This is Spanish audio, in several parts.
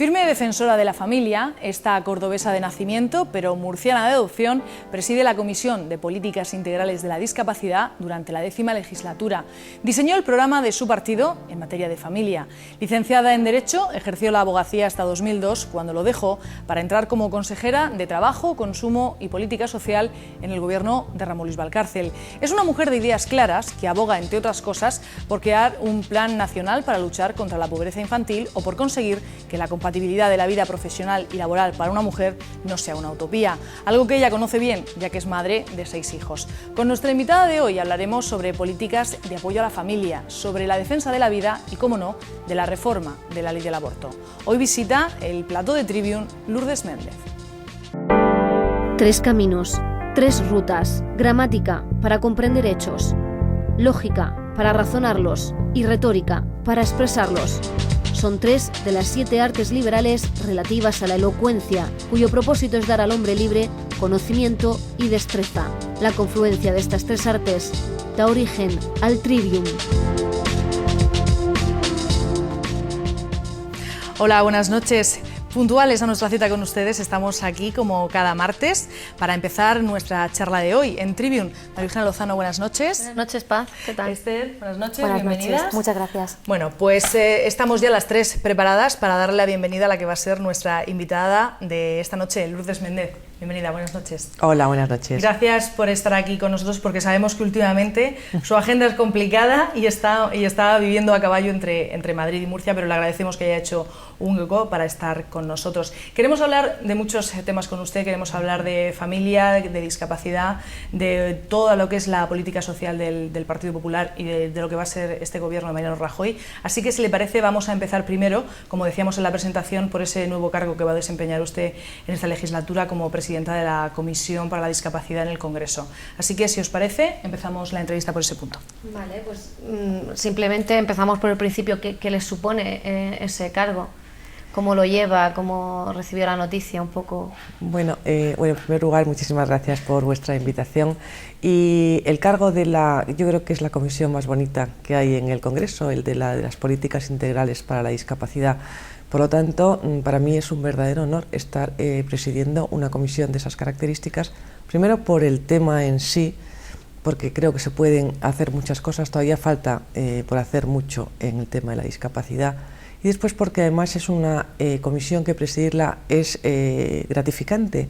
Firme defensora de la familia, esta cordobesa de nacimiento, pero murciana de adopción, preside la Comisión de Políticas Integrales de la Discapacidad durante la 10ª legislatura. Diseñó el programa de su partido en materia de familia. Licenciada en Derecho, ejerció la abogacía hasta 2002, cuando lo dejó para entrar como consejera de Trabajo, Consumo y Política Social en el gobierno de Ramón Luis Valcárcel. Es una mujer de ideas claras que aboga, entre otras cosas, por crear un plan nacional para luchar contra la pobreza infantil o por conseguir que la compatibilidad de la vida profesional y laboral para una mujer no sea una utopía, algo que ella conoce bien, ya que es madre de 6 hijos. Con nuestra invitada de hoy hablaremos sobre políticas de apoyo a la familia, sobre la defensa de la vida y, cómo no, de la reforma de la ley del aborto. Hoy visita el plató de Trivium Lourdes Méndez. 3 caminos, 3 rutas, gramática para comprender hechos, lógica para razonarlos y retórica para expresarlos. Son 3 de las 7 artes liberales relativas a la elocuencia, cuyo propósito es dar al hombre libre conocimiento y destreza. La confluencia de estas 3 artes da origen al Trivium. Hola, buenas noches. Puntuales a nuestra cita con ustedes, estamos aquí como cada martes para empezar nuestra charla de hoy en Trivium. María Virgen Lozano, buenas noches. Buenas noches, Paz. ¿Qué tal? Esther, buenas noches, buenas bienvenidas. Noches. Muchas gracias. Bueno, pues estamos ya las 3 preparadas para darle la bienvenida a la que va a ser nuestra invitada de esta noche, Lourdes Méndez. Bienvenida, buenas noches. Hola, buenas noches. Gracias por estar aquí con nosotros, porque sabemos que últimamente su agenda es complicada y está viviendo a caballo entre Madrid y Murcia, pero le agradecemos que haya hecho un hueco para estar con nosotros. Queremos hablar de muchos temas con usted, queremos hablar de familia, de discapacidad, de todo lo que es la política social del Partido Popular y de lo que va a ser este gobierno de Mariano Rajoy. Así que, si le parece, vamos a empezar primero, como decíamos en la presentación, por ese nuevo cargo que va a desempeñar usted en esta legislatura como presidenta de la Comisión para la Discapacidad en el Congreso. Así que, si os parece, empezamos la entrevista por ese punto. Vale, pues simplemente empezamos por el principio. ¿Qué les supone ese cargo? ¿Cómo lo lleva? ¿Cómo recibió la noticia un poco? Bueno, en primer lugar, muchísimas gracias por vuestra invitación. Y el cargo yo creo que es la comisión más bonita que hay en el Congreso, el de las políticas integrales para la discapacidad. Por lo tanto, para mí es un verdadero honor estar presidiendo una comisión de esas características, primero por el tema en sí, porque creo que se pueden hacer muchas cosas, todavía falta por hacer mucho en el tema de la discapacidad, y después porque además es una comisión que presidirla es gratificante.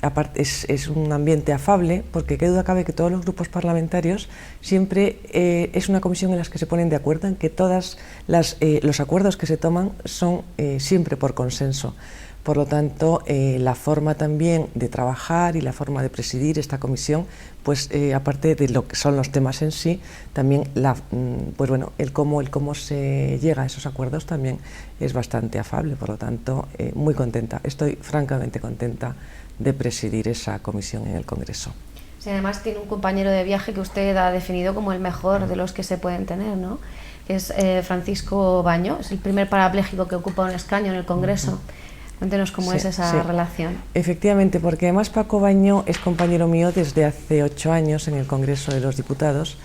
Aparte, es un ambiente afable, porque qué duda cabe que todos los grupos parlamentarios siempre es una comisión en la que se ponen de acuerdo en que todos los acuerdos que se toman son siempre por consenso. Por lo tanto, la forma también de trabajar y la forma de presidir esta comisión, pues aparte de lo que son los temas en sí, también el cómo se llega a esos acuerdos también es bastante afable. Por lo tanto, muy contenta, estoy francamente contenta de presidir esa comisión en el Congreso. Sí, además tiene un compañero de viaje que usted ha definido como el mejor de los que se pueden tener, ¿no? Que es Francisco Baño, es el primer parapléjico que ocupa un escaño en el Congreso. Cuéntenos cómo es esa relación. Efectivamente, porque además Paco Baño es compañero mío desde hace 8 años en el Congreso de los Diputados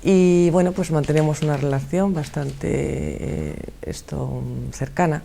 y bueno, pues mantenemos una relación bastante cercana.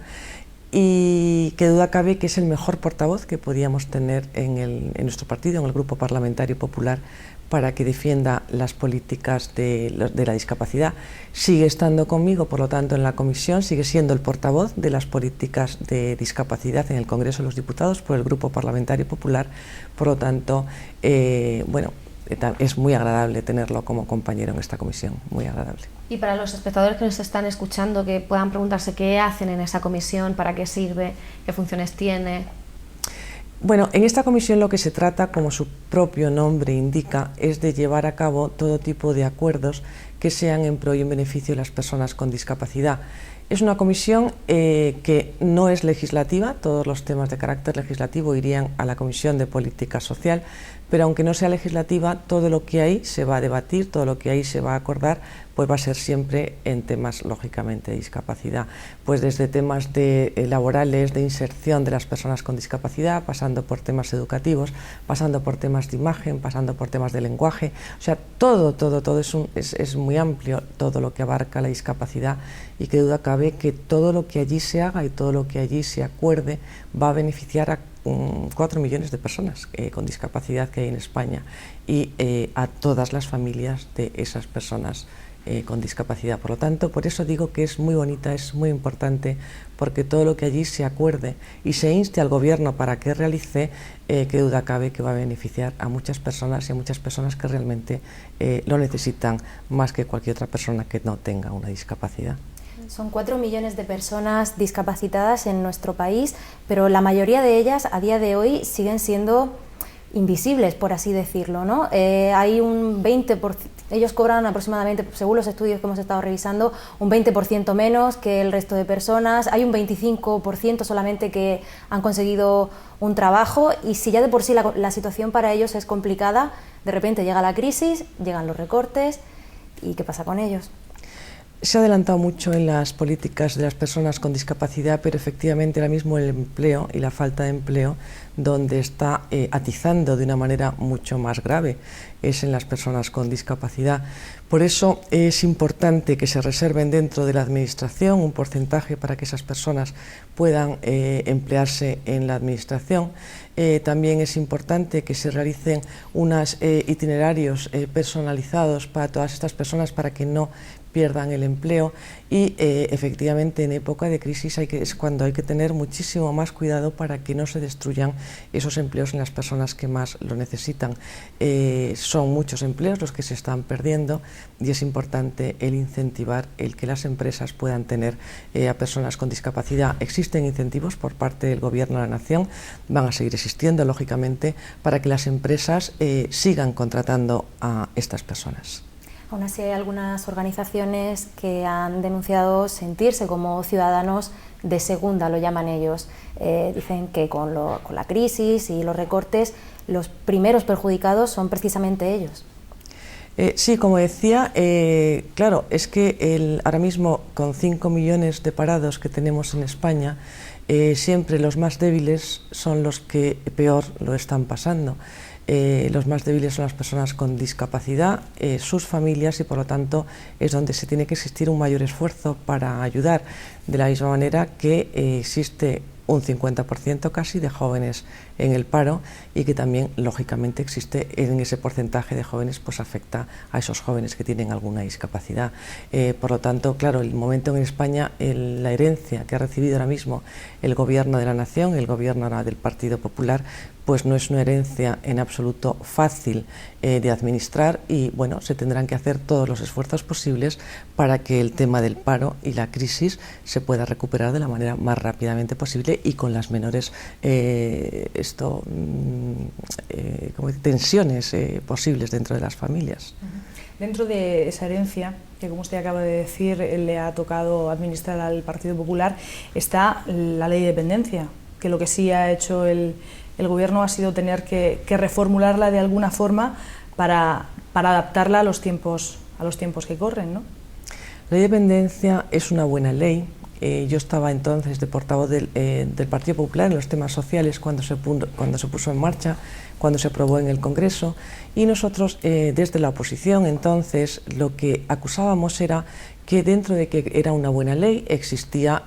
Y qué duda cabe que es el mejor portavoz que podíamos tener en nuestro partido, en el Grupo Parlamentario Popular, para que defienda las políticas de la discapacidad. Sigue estando conmigo, por lo tanto, en la comisión, sigue siendo el portavoz de las políticas de discapacidad en el Congreso de los Diputados por el Grupo Parlamentario Popular. Por lo tanto, es muy agradable tenerlo como compañero en esta comisión, muy agradable. Y para los espectadores que nos están escuchando, que puedan preguntarse qué hacen en esa comisión, para qué sirve, qué funciones tiene. Bueno, en esta comisión lo que se trata, como su propio nombre indica, es de llevar a cabo todo tipo de acuerdos que sean en pro y en beneficio de las personas con discapacidad. Es una comisión que no es legislativa, todos los temas de carácter legislativo irían a la Comisión de Política Social, pero aunque no sea legislativa, todo lo que hay se va a debatir, todo lo que hay se va a acordar, pues va a ser siempre en temas, lógicamente, de discapacidad, pues desde temas laborales, de inserción de las personas con discapacidad, pasando por temas educativos, pasando por temas de imagen, pasando por temas de lenguaje, o sea, todo es muy amplio, todo lo que abarca la discapacidad, y qué duda cabe que todo lo que allí se haga y todo lo que allí se acuerde va a beneficiar a 4 millones de personas con discapacidad que hay en España y a todas las familias de esas personas con discapacidad. Por lo tanto, por eso digo que es muy bonita, es muy importante, porque todo lo que allí se acuerde y se inste al Gobierno para que realice, qué duda cabe que va a beneficiar a muchas personas y a muchas personas que realmente lo necesitan más que cualquier otra persona que no tenga una discapacidad. Son 4 millones de personas discapacitadas en nuestro país, pero la mayoría de ellas a día de hoy siguen siendo invisibles, por así decirlo, ¿no? Hay un 20%, ellos cobran aproximadamente, según los estudios que hemos estado revisando, un 20% menos que el resto de personas, hay un 25% solamente que han conseguido un trabajo, y si ya de por sí la situación para ellos es complicada, de repente llega la crisis, llegan los recortes, ¿y qué pasa con ellos? Se ha adelantado mucho en las políticas de las personas con discapacidad, pero efectivamente ahora mismo el empleo y la falta de empleo, donde está atizando de una manera mucho más grave, es en las personas con discapacidad. Por eso es importante que se reserven dentro de la Administración un porcentaje para que esas personas puedan emplearse en la Administración. También es importante que se realicen unos itinerarios personalizados para todas estas personas para que no pierdan el empleo, y efectivamente en época de crisis es cuando hay que tener muchísimo más cuidado para que no se destruyan esos empleos en las personas que más lo necesitan. Son muchos empleos los que se están perdiendo, y es importante el incentivar el que las empresas puedan tener a personas con discapacidad. Existen incentivos por parte del Gobierno de la Nación, van a seguir existiendo lógicamente, para que las empresas sigan contratando a estas personas. Aún así hay algunas organizaciones que han denunciado sentirse como ciudadanos de segunda, lo llaman ellos. Dicen que con la crisis y los recortes, los primeros perjudicados son precisamente ellos. Sí, como decía, claro, es que ahora mismo con 5 millones de parados que tenemos en España, siempre los más débiles son los que peor lo están pasando. Los más débiles son las personas con discapacidad, sus familias, y por lo tanto es donde se tiene que existir un mayor esfuerzo para ayudar, de la misma manera que existe un 50% casi de jóvenes en el paro, y que también lógicamente existe en ese porcentaje de jóvenes, pues afecta a esos jóvenes que tienen alguna discapacidad. Por lo tanto, claro, el momento en España, la herencia que ha recibido ahora mismo el Gobierno de la Nación, el Gobierno ahora del Partido Popular, pues no es una herencia en absoluto fácil de administrar, y bueno, se tendrán que hacer todos los esfuerzos posibles para que el tema del paro y la crisis se pueda recuperar de la manera más rápidamente posible y con las menores tensiones posibles dentro de las familias. Dentro de esa herencia, que como usted acaba de decir, le ha tocado administrar al Partido Popular, está la ley de dependencia, que lo que sí ha hecho el Gobierno ha sido tener que reformularla de alguna forma para adaptarla a los tiempos que corren, ¿no? La ley de dependencia es una buena ley. Yo estaba entonces de portavoz del Partido Popular en los temas sociales cuando se puso en marcha, cuando se aprobó en el Congreso, y nosotros desde la oposición entonces lo que acusábamos era que dentro de que era una buena ley existía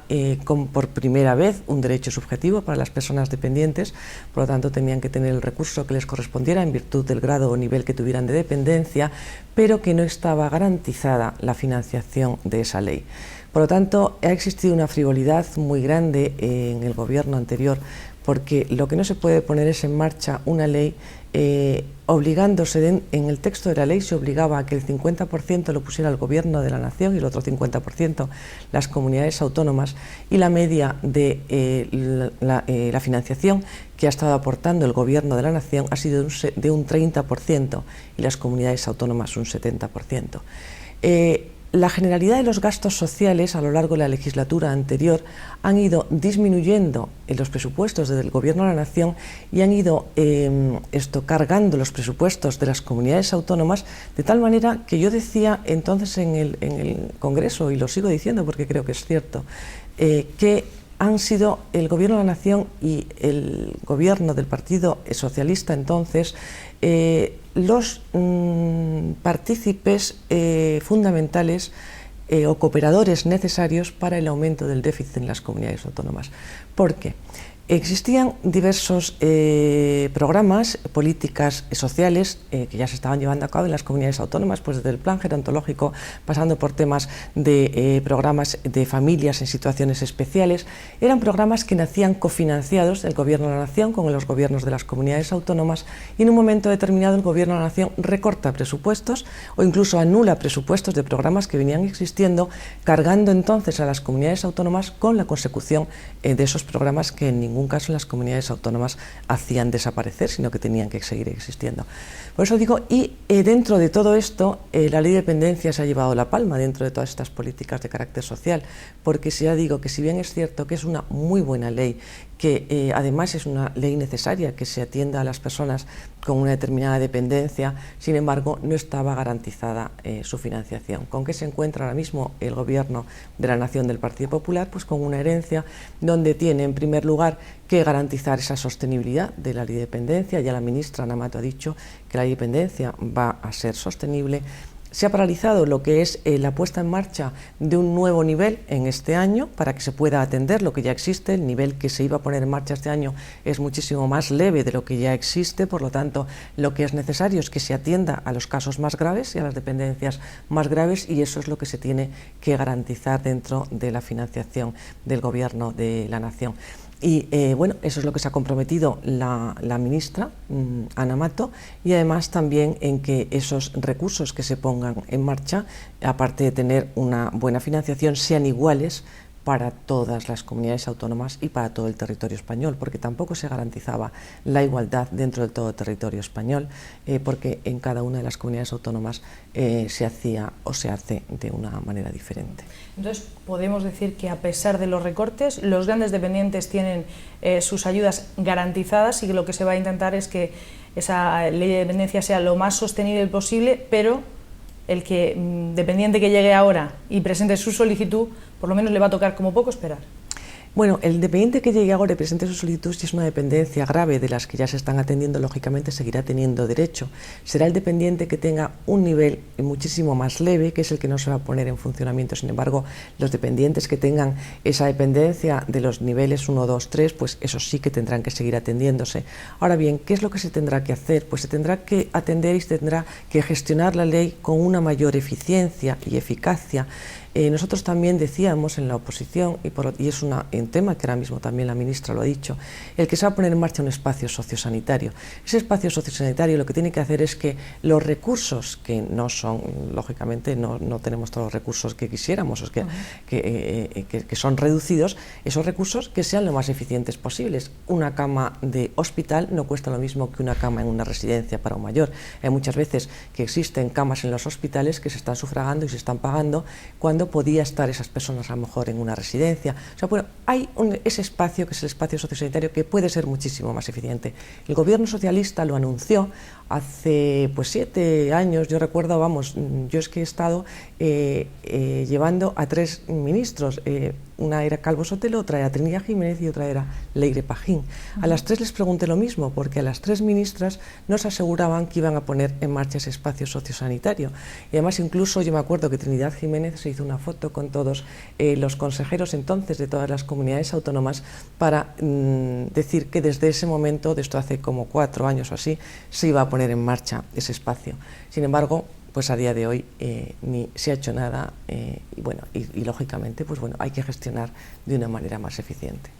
por primera vez un derecho subjetivo para las personas dependientes, por lo tanto tenían que tener el recurso que les correspondiera en virtud del grado o nivel que tuvieran de dependencia, pero que no estaba garantizada la financiación de esa ley. Por lo tanto, ha existido una frivolidad muy grande en el Gobierno anterior, porque lo que no se puede poner es en marcha una ley obligándose, en el texto de la ley se obligaba a que el 50% lo pusiera el Gobierno de la Nación y el otro 50% las comunidades autónomas, y la media de la financiación que ha estado aportando el Gobierno de la Nación ha sido de un 30% y las comunidades autónomas un 70%. la generalidad de los gastos sociales a lo largo de la legislatura anterior han ido disminuyendo en los presupuestos del Gobierno de la Nación y han ido cargando los presupuestos de las comunidades autónomas, de tal manera que yo decía entonces en el Congreso, y lo sigo diciendo porque creo que es cierto, que han sido el Gobierno de la Nación y el Gobierno del Partido Socialista entonces los partícipes fundamentales o cooperadores necesarios para el aumento del déficit en las comunidades autónomas. ¿Por qué? Existían diversos programas, políticas sociales que ya se estaban llevando a cabo en las comunidades autónomas, pues desde el plan gerontológico, pasando por temas de programas de familias en situaciones especiales. Eran programas que nacían cofinanciados del Gobierno de la Nación con los gobiernos de las comunidades autónomas, y en un momento determinado el Gobierno de la Nación recorta presupuestos o incluso anula presupuestos de programas que venían existiendo, cargando entonces a las comunidades autónomas con la consecución de esos programas que en ningún caso las comunidades autónomas hacían desaparecer, sino que tenían que seguir existiendo. Por eso digo, y dentro de todo esto, la ley de dependencia se ha llevado la palma dentro de todas estas políticas de carácter social, porque ya digo que si bien es cierto que es una muy buena ley, que además es una ley necesaria que se atienda a las personas con una determinada dependencia, sin embargo no estaba garantizada su financiación. ¿Con qué se encuentra ahora mismo el Gobierno de la Nación del Partido Popular? Pues con una herencia donde tiene en primer lugar que garantizar esa sostenibilidad de la ley de dependencia. Ya la ministra Ana Mato ha dicho que la ley de dependencia va a ser sostenible. Se ha paralizado lo que es la puesta en marcha de un nuevo nivel en este año para que se pueda atender lo que ya existe. El nivel que se iba a poner en marcha este año es muchísimo más leve de lo que ya existe, por lo tanto lo que es necesario es que se atienda a los casos más graves y a las dependencias más graves, y eso es lo que se tiene que garantizar dentro de la financiación del Gobierno de la Nación. Y bueno, eso es lo que se ha comprometido la ministra Ana Mato, y además también en que esos recursos que se pongan en marcha, aparte de tener una buena financiación, sean iguales para todas las comunidades autónomas y para todo el territorio español, porque tampoco se garantizaba la igualdad dentro de todo el territorio español, porque en cada una de las comunidades autónomas se hacía o se hace de una manera diferente. Entonces, podemos decir que a pesar de los recortes, los grandes dependientes tienen sus ayudas garantizadas, y que lo que se va a intentar es que esa ley de dependencia sea lo más sostenible posible, pero el dependiente que llegue ahora y presente su solicitud, por lo menos le va a tocar como poco esperar. Bueno, el dependiente que llegue ahora y presente su solicitud, si es una dependencia grave de las que ya se están atendiendo, lógicamente seguirá teniendo derecho. Será el dependiente que tenga un nivel muchísimo más leve, que es el que no se va a poner en funcionamiento. Sin embargo, los dependientes que tengan esa dependencia de los niveles 1, 2, 3, pues esos sí que tendrán que seguir atendiéndose. Ahora bien, ¿qué es lo que se tendrá que hacer? Pues se tendrá que atender y se tendrá que gestionar la ley con una mayor eficiencia y eficacia. Nosotros también decíamos en la oposición, y es un tema que ahora mismo también la ministra lo ha dicho, el que se va a poner en marcha un espacio sociosanitario. Ese espacio sociosanitario lo que tiene que hacer es que los recursos, que no son, lógicamente no tenemos todos los recursos que quisiéramos, que son reducidos, esos recursos que sean lo más eficientes posibles. Una cama de hospital no cuesta lo mismo que una cama en una residencia para un mayor. Hay muchas veces que existen camas en los hospitales que se están sufragando y se están pagando cuando podía estar esas personas a lo mejor en una residencia. O sea, bueno, hay ese espacio que es el espacio sociosanitario que puede ser muchísimo más eficiente. El Gobierno socialista lo anunció hace 7 años, yo recuerdo, vamos, yo es que he estado llevando a 3 ministros, una era Calvo Sotelo, otra era Trinidad Jiménez y otra era Leire Pajín. A las 3 les pregunté lo mismo, porque a las 3 ministras nos aseguraban que iban a poner en marcha ese espacio sociosanitario. Y además incluso yo me acuerdo que Trinidad Jiménez se hizo una foto con todos los consejeros entonces de todas las comunidades autónomas para decir que desde ese momento, de esto hace como 4 años o así, se iba a poner en marcha ese espacio. Sin embargo, pues a día de hoy ni se ha hecho nada y lógicamente pues bueno, hay que gestionar de una manera más eficiente.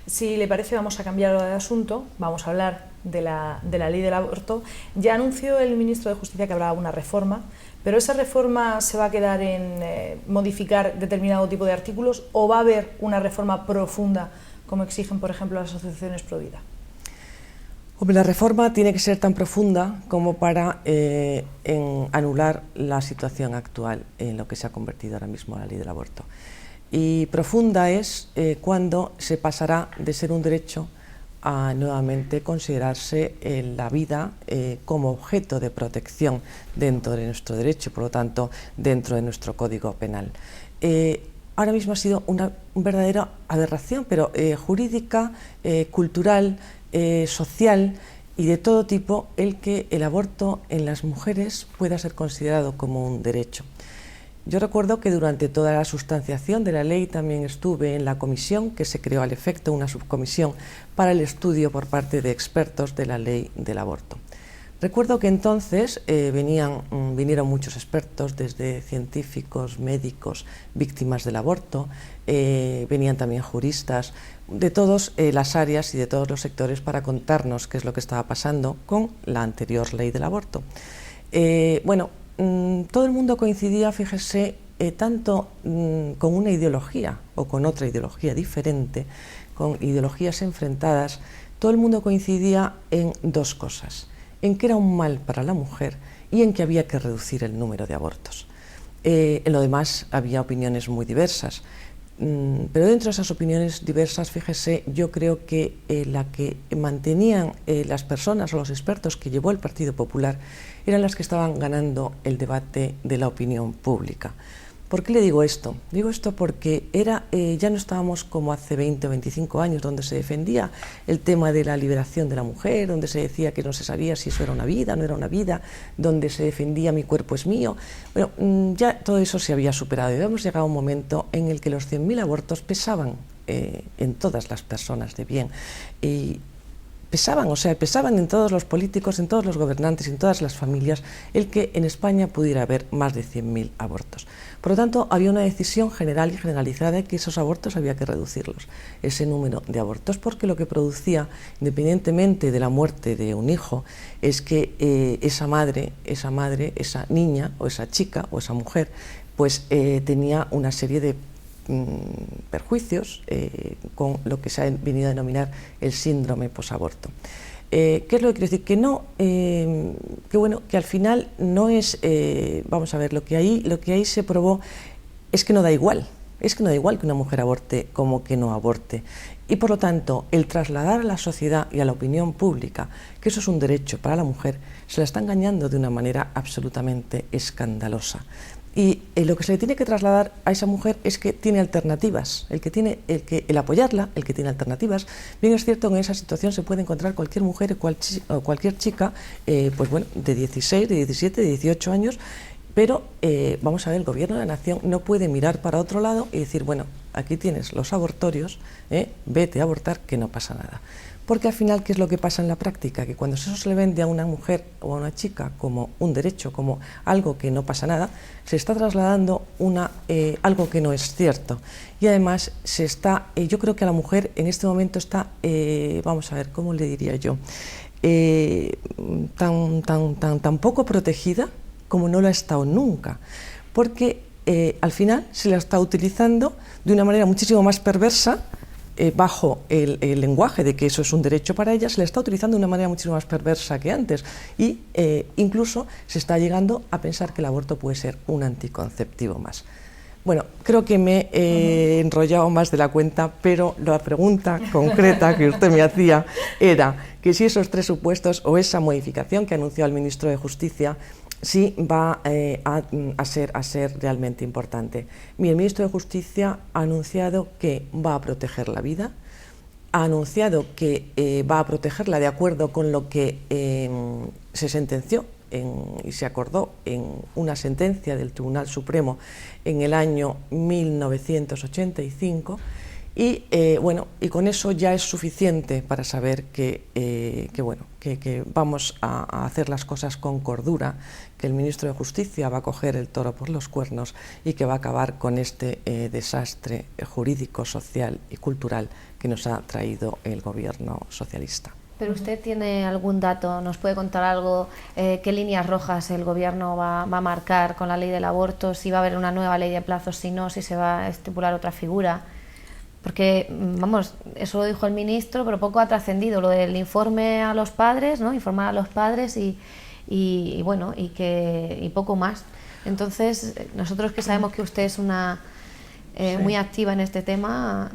Si le parece, vamos a cambiar de asunto, vamos a hablar de la ley del aborto. Ya anunció el ministro de Justicia que habrá una reforma, pero ¿esa reforma se va a quedar en modificar determinado tipo de artículos o va a haber una reforma profunda como exigen, por ejemplo, las asociaciones pro vida? Hombre, la reforma tiene que ser tan profunda como para anular la situación actual en lo que se ha convertido ahora mismo la ley del aborto. Y profunda es cuando se pasará de ser un derecho a nuevamente considerarse la vida como objeto de protección dentro de nuestro derecho, por lo tanto dentro de nuestro Código Penal. Ahora mismo ha sido una verdadera aberración, pero jurídica, cultural, social y de todo tipo, el que el aborto en las mujeres pueda ser considerado como un derecho. Yo recuerdo que durante toda la sustanciación de la ley también estuve en la comisión que se creó al efecto, una subcomisión para el estudio por parte de expertos de la ley del aborto. Recuerdo que entonces vinieron muchos expertos, desde científicos, médicos, víctimas del aborto, venían también juristas, de todas las áreas y de todos los sectores para contarnos qué es lo que estaba pasando con la anterior ley del aborto. Todo el mundo coincidía, fíjese, tanto con una ideología o con otra ideología diferente, con ideologías enfrentadas, todo el mundo coincidía en dos cosas: en que era un mal para la mujer y en que había que reducir el número de abortos. En lo demás había opiniones muy diversas, pero dentro de esas opiniones diversas, fíjese, yo creo que la que mantenían las personas o los expertos que llevó el Partido Popular eran las que estaban ganando el debate de la opinión pública. ¿Por qué le digo esto? Digo esto porque ya no estábamos como hace 20 o 25 años, donde se defendía el tema de la liberación de la mujer, donde se decía que no se sabía si eso era una vida o no era una vida, donde se defendía mi cuerpo es mío. Bueno, ya todo eso se había superado y habíamos llegado a un momento en el que los 100.000 abortos pesaban en todas las personas de bien. Y pesaban en todos los políticos, en todos los gobernantes, en todas las familias, el que en España pudiera haber más de 100.000 abortos. Por lo tanto, había una decisión general y generalizada de que esos abortos había que reducirlos, ese número de abortos, porque lo que producía, independientemente de la muerte de un hijo, es que esa madre, esa niña o esa chica o esa mujer, pues tenía una serie de perjuicios con lo que se ha venido a denominar el síndrome posaborto. ¿Qué es lo que quiero decir? Que al final no es, vamos a ver, lo que ahí se probó es que no da igual, que una mujer aborte como que no aborte. Y por lo tanto, el trasladar a la sociedad y a la opinión pública que eso es un derecho para la mujer, se la está engañando de una manera absolutamente escandalosa. Y lo que se le tiene que trasladar a esa mujer es que tiene alternativas, el apoyarla, el que tiene alternativas. Bien es cierto que en esa situación se puede encontrar cualquier mujer o cualquier chica, de 16, de 17, de 18 años, pero vamos a ver, el gobierno de la nación no puede mirar para otro lado y decir, bueno, aquí tienes los abortorios, vete a abortar, que no pasa nada. Porque al final, ¿qué es lo que pasa en la práctica? Que cuando eso se le vende a una mujer o a una chica como un derecho, como algo que no pasa nada, se está trasladando algo que no es cierto. Y además yo creo que a la mujer en este momento está, vamos a ver, ¿cómo le diría yo? Tan poco protegida como no lo ha estado nunca. Porque al final se la está utilizando de una manera muchísimo más perversa, bajo el lenguaje de que eso es un derecho para ella, se le está utilizando de una manera muchísimo más perversa que antes y incluso se está llegando a pensar que el aborto puede ser un anticonceptivo más. Bueno, creo que me he enrollado más de la cuenta, pero la pregunta concreta que usted me hacía era que si esos tres supuestos o esa modificación que anunció el ministro de Justicia sí va a ser realmente importante. El ministro de Justicia ha anunciado que va a proteger la vida, ha anunciado que va a protegerla de acuerdo con lo que se sentenció y se acordó en una sentencia del Tribunal Supremo en el año 1985. Y con eso ya es suficiente para saber que vamos a hacer las cosas con cordura, que el ministro de Justicia va a coger el toro por los cuernos y que va a acabar con este desastre jurídico, social y cultural que nos ha traído el gobierno socialista. ¿Pero usted tiene algún dato, nos puede contar algo, qué líneas rojas el gobierno va a marcar con la ley del aborto, si va a haber una nueva ley de plazos, si no, si se va a estipular otra figura? porque, vamos, eso lo dijo el ministro, pero poco ha trascendido, lo del informe a los padres, ¿no? Informar a los padres y bueno, y poco más. Entonces, nosotros que sabemos que usted es una muy activa en este tema,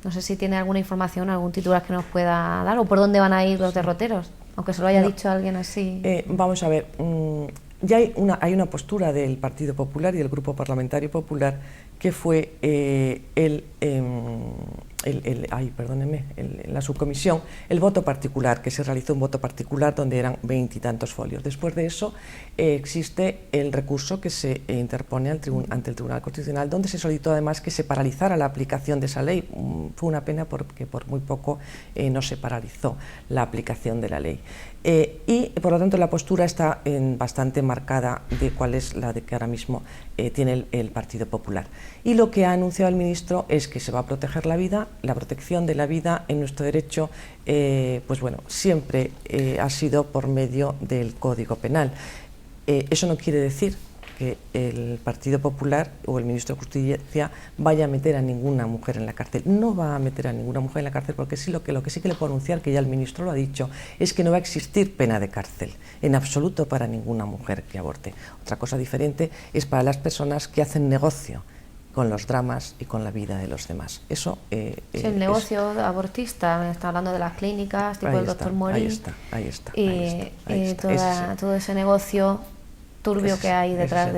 no sé si tiene alguna información, algún titular que nos pueda dar, o por dónde van a ir los derroteros, aunque se lo haya dicho alguien así. Vamos a ver, ya hay una postura del Partido Popular y del Grupo Parlamentario Popular que fue la subcomisión, el voto particular, que se realizó un voto particular donde eran 20 y tantos folios. Después de eso existe el recurso que se interpone ante el Tribunal Constitucional, donde se solicitó además que se paralizara la aplicación de esa ley. Fue una pena porque por muy poco no se paralizó la aplicación de la ley. Y por lo tanto la postura está bastante marcada de cuál es la de que ahora mismo tiene el Partido Popular. Y lo que ha anunciado el ministro es que se va a proteger la vida. La protección de la vida en nuestro derecho, pues bueno, siempre ha sido por medio del Código Penal. Eso no quiere decir que el Partido Popular o el ministro de Justicia vaya a meter a ninguna mujer en la cárcel. No va a meter a ninguna mujer en la cárcel porque sí, lo que sí que le puedo anunciar, que ya el ministro lo ha dicho, es que no va a existir pena de cárcel en absoluto para ninguna mujer que aborte. Otra cosa diferente es para las personas que hacen negocio con los dramas y con la vida de los demás. Eso sí, el negocio abortista, me está hablando de las clínicas, tipo el doctor Morín. Ahí está. Todo ese negocio turbio que hay detrás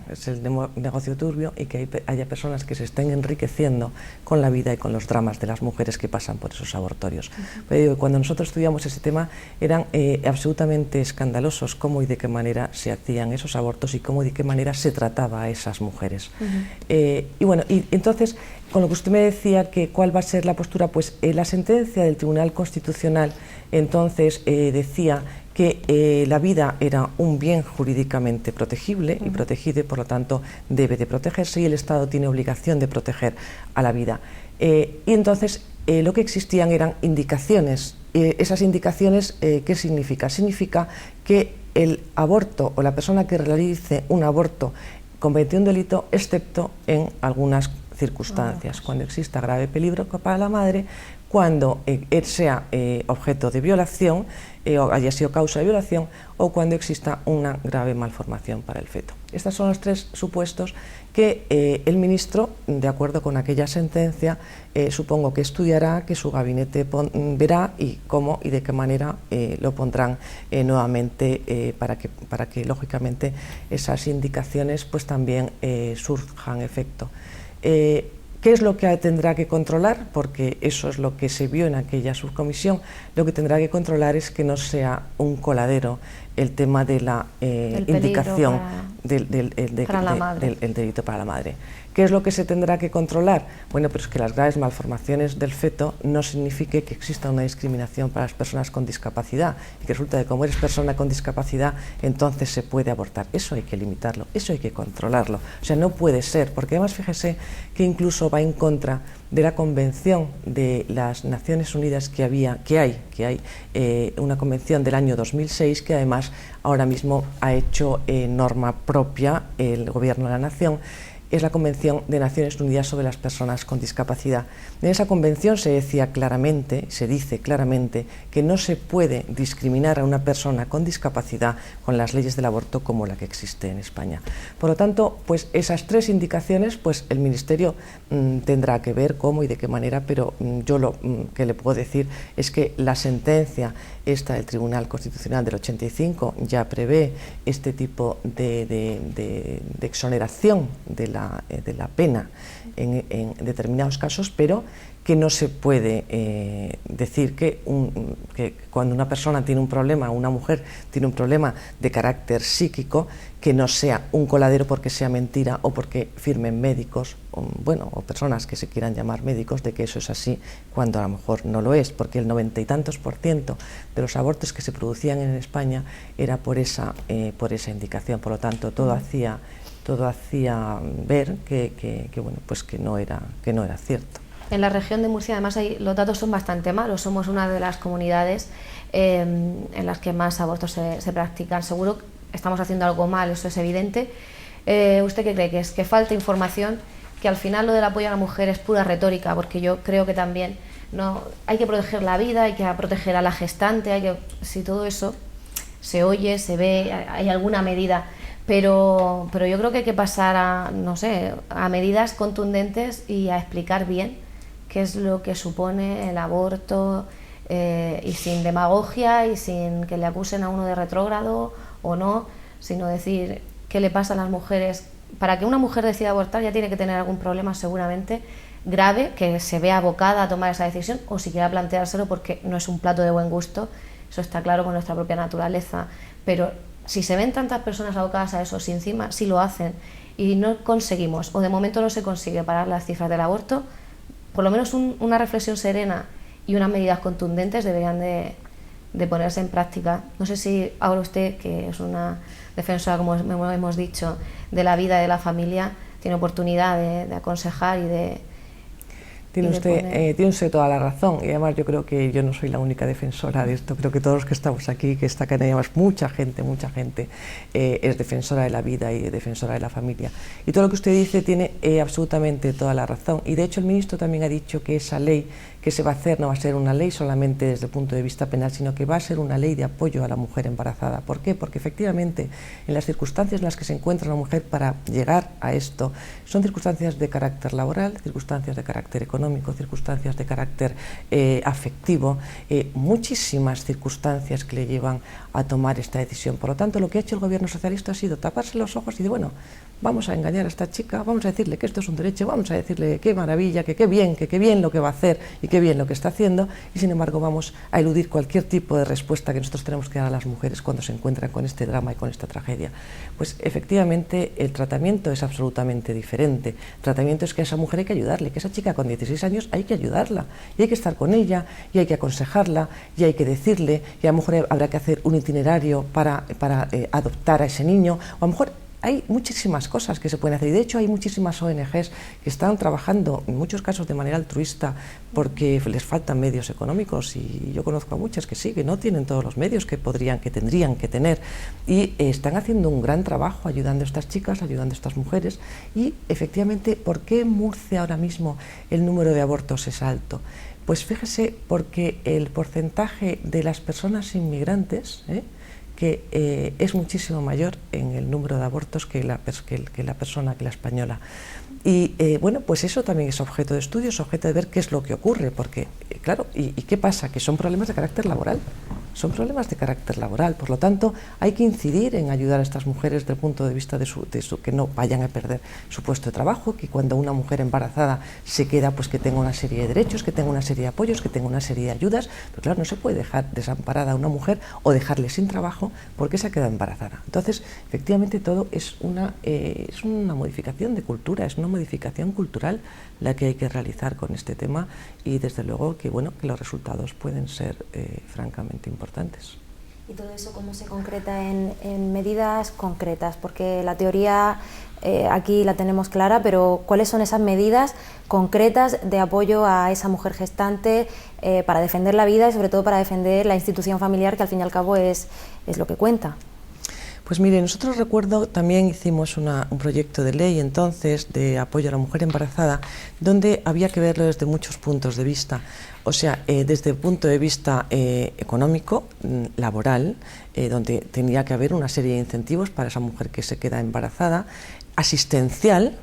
es el negocio turbio, y que haya personas que se estén enriqueciendo con la vida y con los dramas de las mujeres que pasan por esos abortorios. Pero digo, cuando nosotros estudiamos ese tema eran absolutamente escandalosos cómo y de qué manera se hacían esos abortos y cómo y de qué manera se trataba a esas mujeres. Y bueno, y entonces, con lo que usted me decía, que cuál va a ser la postura, pues la sentencia del Tribunal Constitucional entonces decía que la vida era un bien jurídicamente protegible y protegido, y por lo tanto debe de protegerse, y el Estado tiene obligación de proteger a la vida. Y entonces lo que existían eran indicaciones. Esas indicaciones, ¿qué significa? Significa que el aborto o la persona que realice un aborto comete un delito, excepto en algunas circunstancias, cuando exista grave peligro para la madre, cuando él sea objeto de violación, o haya sido causa de violación, o cuando exista una grave malformación para el feto. Estos son los tres supuestos que el ministro, de acuerdo con aquella sentencia, supongo que estudiará, que su gabinete verá, y cómo y de qué manera lo pondrán nuevamente para que lógicamente esas indicaciones pues también surjan efecto. ¿Qué es lo que tendrá que controlar? Porque eso es lo que se vio en aquella subcomisión. Lo que tendrá que controlar es que no sea un coladero el tema de la indicación del delito para la madre. ¿Qué es lo que se tendrá que controlar? Bueno, pues que las graves malformaciones del feto no signifique que exista una discriminación para las personas con discapacidad, y que resulta que como eres persona con discapacidad, entonces se puede abortar. Eso hay que limitarlo, eso hay que controlarlo. O sea, no puede ser, porque además fíjese que incluso va en contra de la Convención de las Naciones Unidas que hay una convención del año 2006 que además ahora mismo ha hecho norma propia el Gobierno de la Nación. Es la Convención de Naciones Unidas sobre las Personas con Discapacidad. En esa convención se dice claramente que no se puede discriminar a una persona con discapacidad con las leyes del aborto como la que existe en España. Por lo tanto, pues esas tres indicaciones, pues el Ministerio tendrá que ver cómo y de qué manera, pero yo lo que le puedo decir es que la sentencia esta del Tribunal Constitucional del 85 ya prevé este tipo de exoneración de la pena en determinados casos, pero que no se puede decir que cuando una persona tiene un problema, una mujer tiene un problema de carácter psíquico, que no sea un coladero porque sea mentira o porque firmen médicos, o personas que se quieran llamar médicos, de que eso es así cuando a lo mejor no lo es, porque el 90 y tantos % de los abortos que se producían en España era por esa indicación. Por lo tanto, todo hacía ver que no era cierto. En la región de Murcia, además, los datos son bastante malos. Somos una de las comunidades en las que más abortos se practican. Seguro que estamos haciendo algo mal, eso es evidente. ¿Usted qué cree? ¿Que falta información? que al final lo del apoyo a la mujer es pura retórica, porque yo creo que también no hay que proteger la vida, hay que proteger a la gestante, si todo eso se oye, se ve, hay alguna medida, pero yo creo que hay que pasar a medidas contundentes y a explicar bien qué es lo que supone el aborto, y sin demagogia y sin que le acusen a uno de retrógrado o no, sino decir qué le pasa a las mujeres. Para que una mujer decida abortar ya tiene que tener algún problema seguramente grave, que se vea abocada a tomar esa decisión, o siquiera planteárselo, porque no es un plato de buen gusto, eso está claro con nuestra propia naturaleza, pero si se ven tantas personas abocadas a eso, si encima sí lo hacen y no conseguimos, o de momento no se consigue parar las cifras del aborto, por lo menos una reflexión serena y unas medidas contundentes deberían de ponerse en práctica. No sé si ahora usted, que es una defensora, como hemos dicho, de la vida y de la familia, tiene oportunidad de aconsejar y de... Tiene usted toda la razón, y además yo creo que yo no soy la única defensora de esto, creo que todos los que estamos aquí, que está acá, además mucha gente es defensora de la vida y defensora de la familia. Y todo lo que usted dice tiene absolutamente toda la razón, y de hecho el ministro también ha dicho que esa ley que se va a hacer no va a ser una ley solamente desde el punto de vista penal, sino que va a ser una ley de apoyo a la mujer embarazada. ¿Por qué? Porque efectivamente en las circunstancias en las que se encuentra la mujer para llegar a esto son circunstancias de carácter laboral, circunstancias de carácter económico, circunstancias de carácter afectivo, muchísimas circunstancias que le llevan a tomar esta decisión. Por lo tanto, lo que ha hecho el gobierno socialista ha sido taparse los ojos y decir, bueno, vamos a engañar a esta chica, vamos a decirle que esto es un derecho, vamos a decirle qué maravilla, que qué bien lo que va a hacer y qué bien lo que está haciendo, y sin embargo vamos a eludir cualquier tipo de respuesta que nosotros tenemos que dar a las mujeres cuando se encuentran con este drama y con esta tragedia. Pues efectivamente el tratamiento es absolutamente diferente. El tratamiento es que a esa mujer hay que ayudarle, que a esa chica con 16 años hay que ayudarla, y hay que estar con ella, y hay que aconsejarla, y hay que decirle, y a lo mejor habrá que hacer un itinerario para adoptar a ese niño, o a lo mejor hay muchísimas cosas que se pueden hacer, y de hecho hay muchísimas ONGs que están trabajando en muchos casos de manera altruista porque les faltan medios económicos, y yo conozco a muchas que sí, que no tienen todos los medios que tendrían que tener, y están haciendo un gran trabajo ayudando a estas chicas, ayudando a estas mujeres. Y efectivamente, ¿por qué en Murcia ahora mismo el número de abortos es alto? Pues fíjese, porque el porcentaje de las personas inmigrantes, que es muchísimo mayor en el número de abortos que la española. Y bueno, pues eso también es objeto de estudio, es objeto de ver qué es lo que ocurre, porque claro, ¿y qué pasa? Que son problemas de carácter laboral. Son problemas de carácter laboral, por lo tanto hay que incidir en ayudar a estas mujeres desde el punto de vista de que no vayan a perder su puesto de trabajo, que cuando una mujer embarazada se queda, pues que tenga una serie de derechos, que tenga una serie de apoyos, que tenga una serie de ayudas. Pero claro, no se puede dejar desamparada a una mujer o dejarle sin trabajo porque se ha quedado embarazada. Entonces, efectivamente, todo es una modificación de cultura, es una modificación cultural la que hay que realizar con este tema, y desde luego que bueno, que los resultados pueden ser francamente importantes. ¿Y todo eso cómo se concreta en medidas concretas? Porque la teoría aquí la tenemos clara, pero ¿cuáles son esas medidas concretas de apoyo a esa mujer gestante para defender la vida y sobre todo para defender la institución familiar, que al fin y al cabo es lo que cuenta? Pues mire, nosotros recuerdo también hicimos un proyecto de ley entonces de apoyo a la mujer embarazada, donde había que verlo desde muchos puntos de vista. O sea, desde el punto de vista económico, laboral, donde tenía que haber una serie de incentivos para esa mujer que se queda embarazada, asistencial,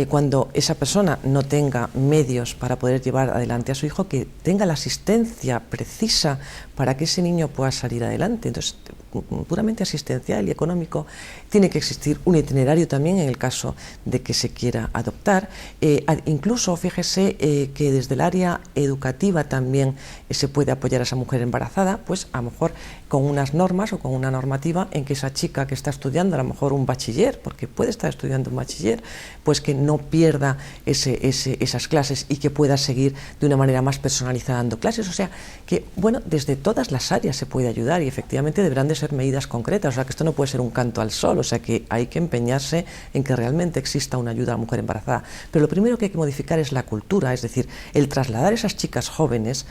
cuando esa persona no tenga medios para poder llevar adelante a su hijo, que tenga la asistencia precisa para que ese niño pueda salir adelante. Entonces, puramente asistencial y económico. Tiene que existir un itinerario también en el caso de que se quiera adoptar. Incluso, fíjese que desde el área educativa también se puede apoyar a esa mujer embarazada, pues a lo mejor con unas normas o con una normativa en que esa chica que está estudiando a lo mejor un bachiller, porque puede estar estudiando un bachiller, pues que no pierda esas clases y que pueda seguir de una manera más personalizada dando clases. O sea, que bueno, desde todas las áreas se puede ayudar, y efectivamente deberán de ser medidas concretas. O sea, que esto no puede ser un canto al sol, o sea, que hay que empeñarse en que realmente exista una ayuda a la mujer embarazada. Pero lo primero que hay que modificar es la cultura, es decir, el trasladar a esas chicas jóvenes,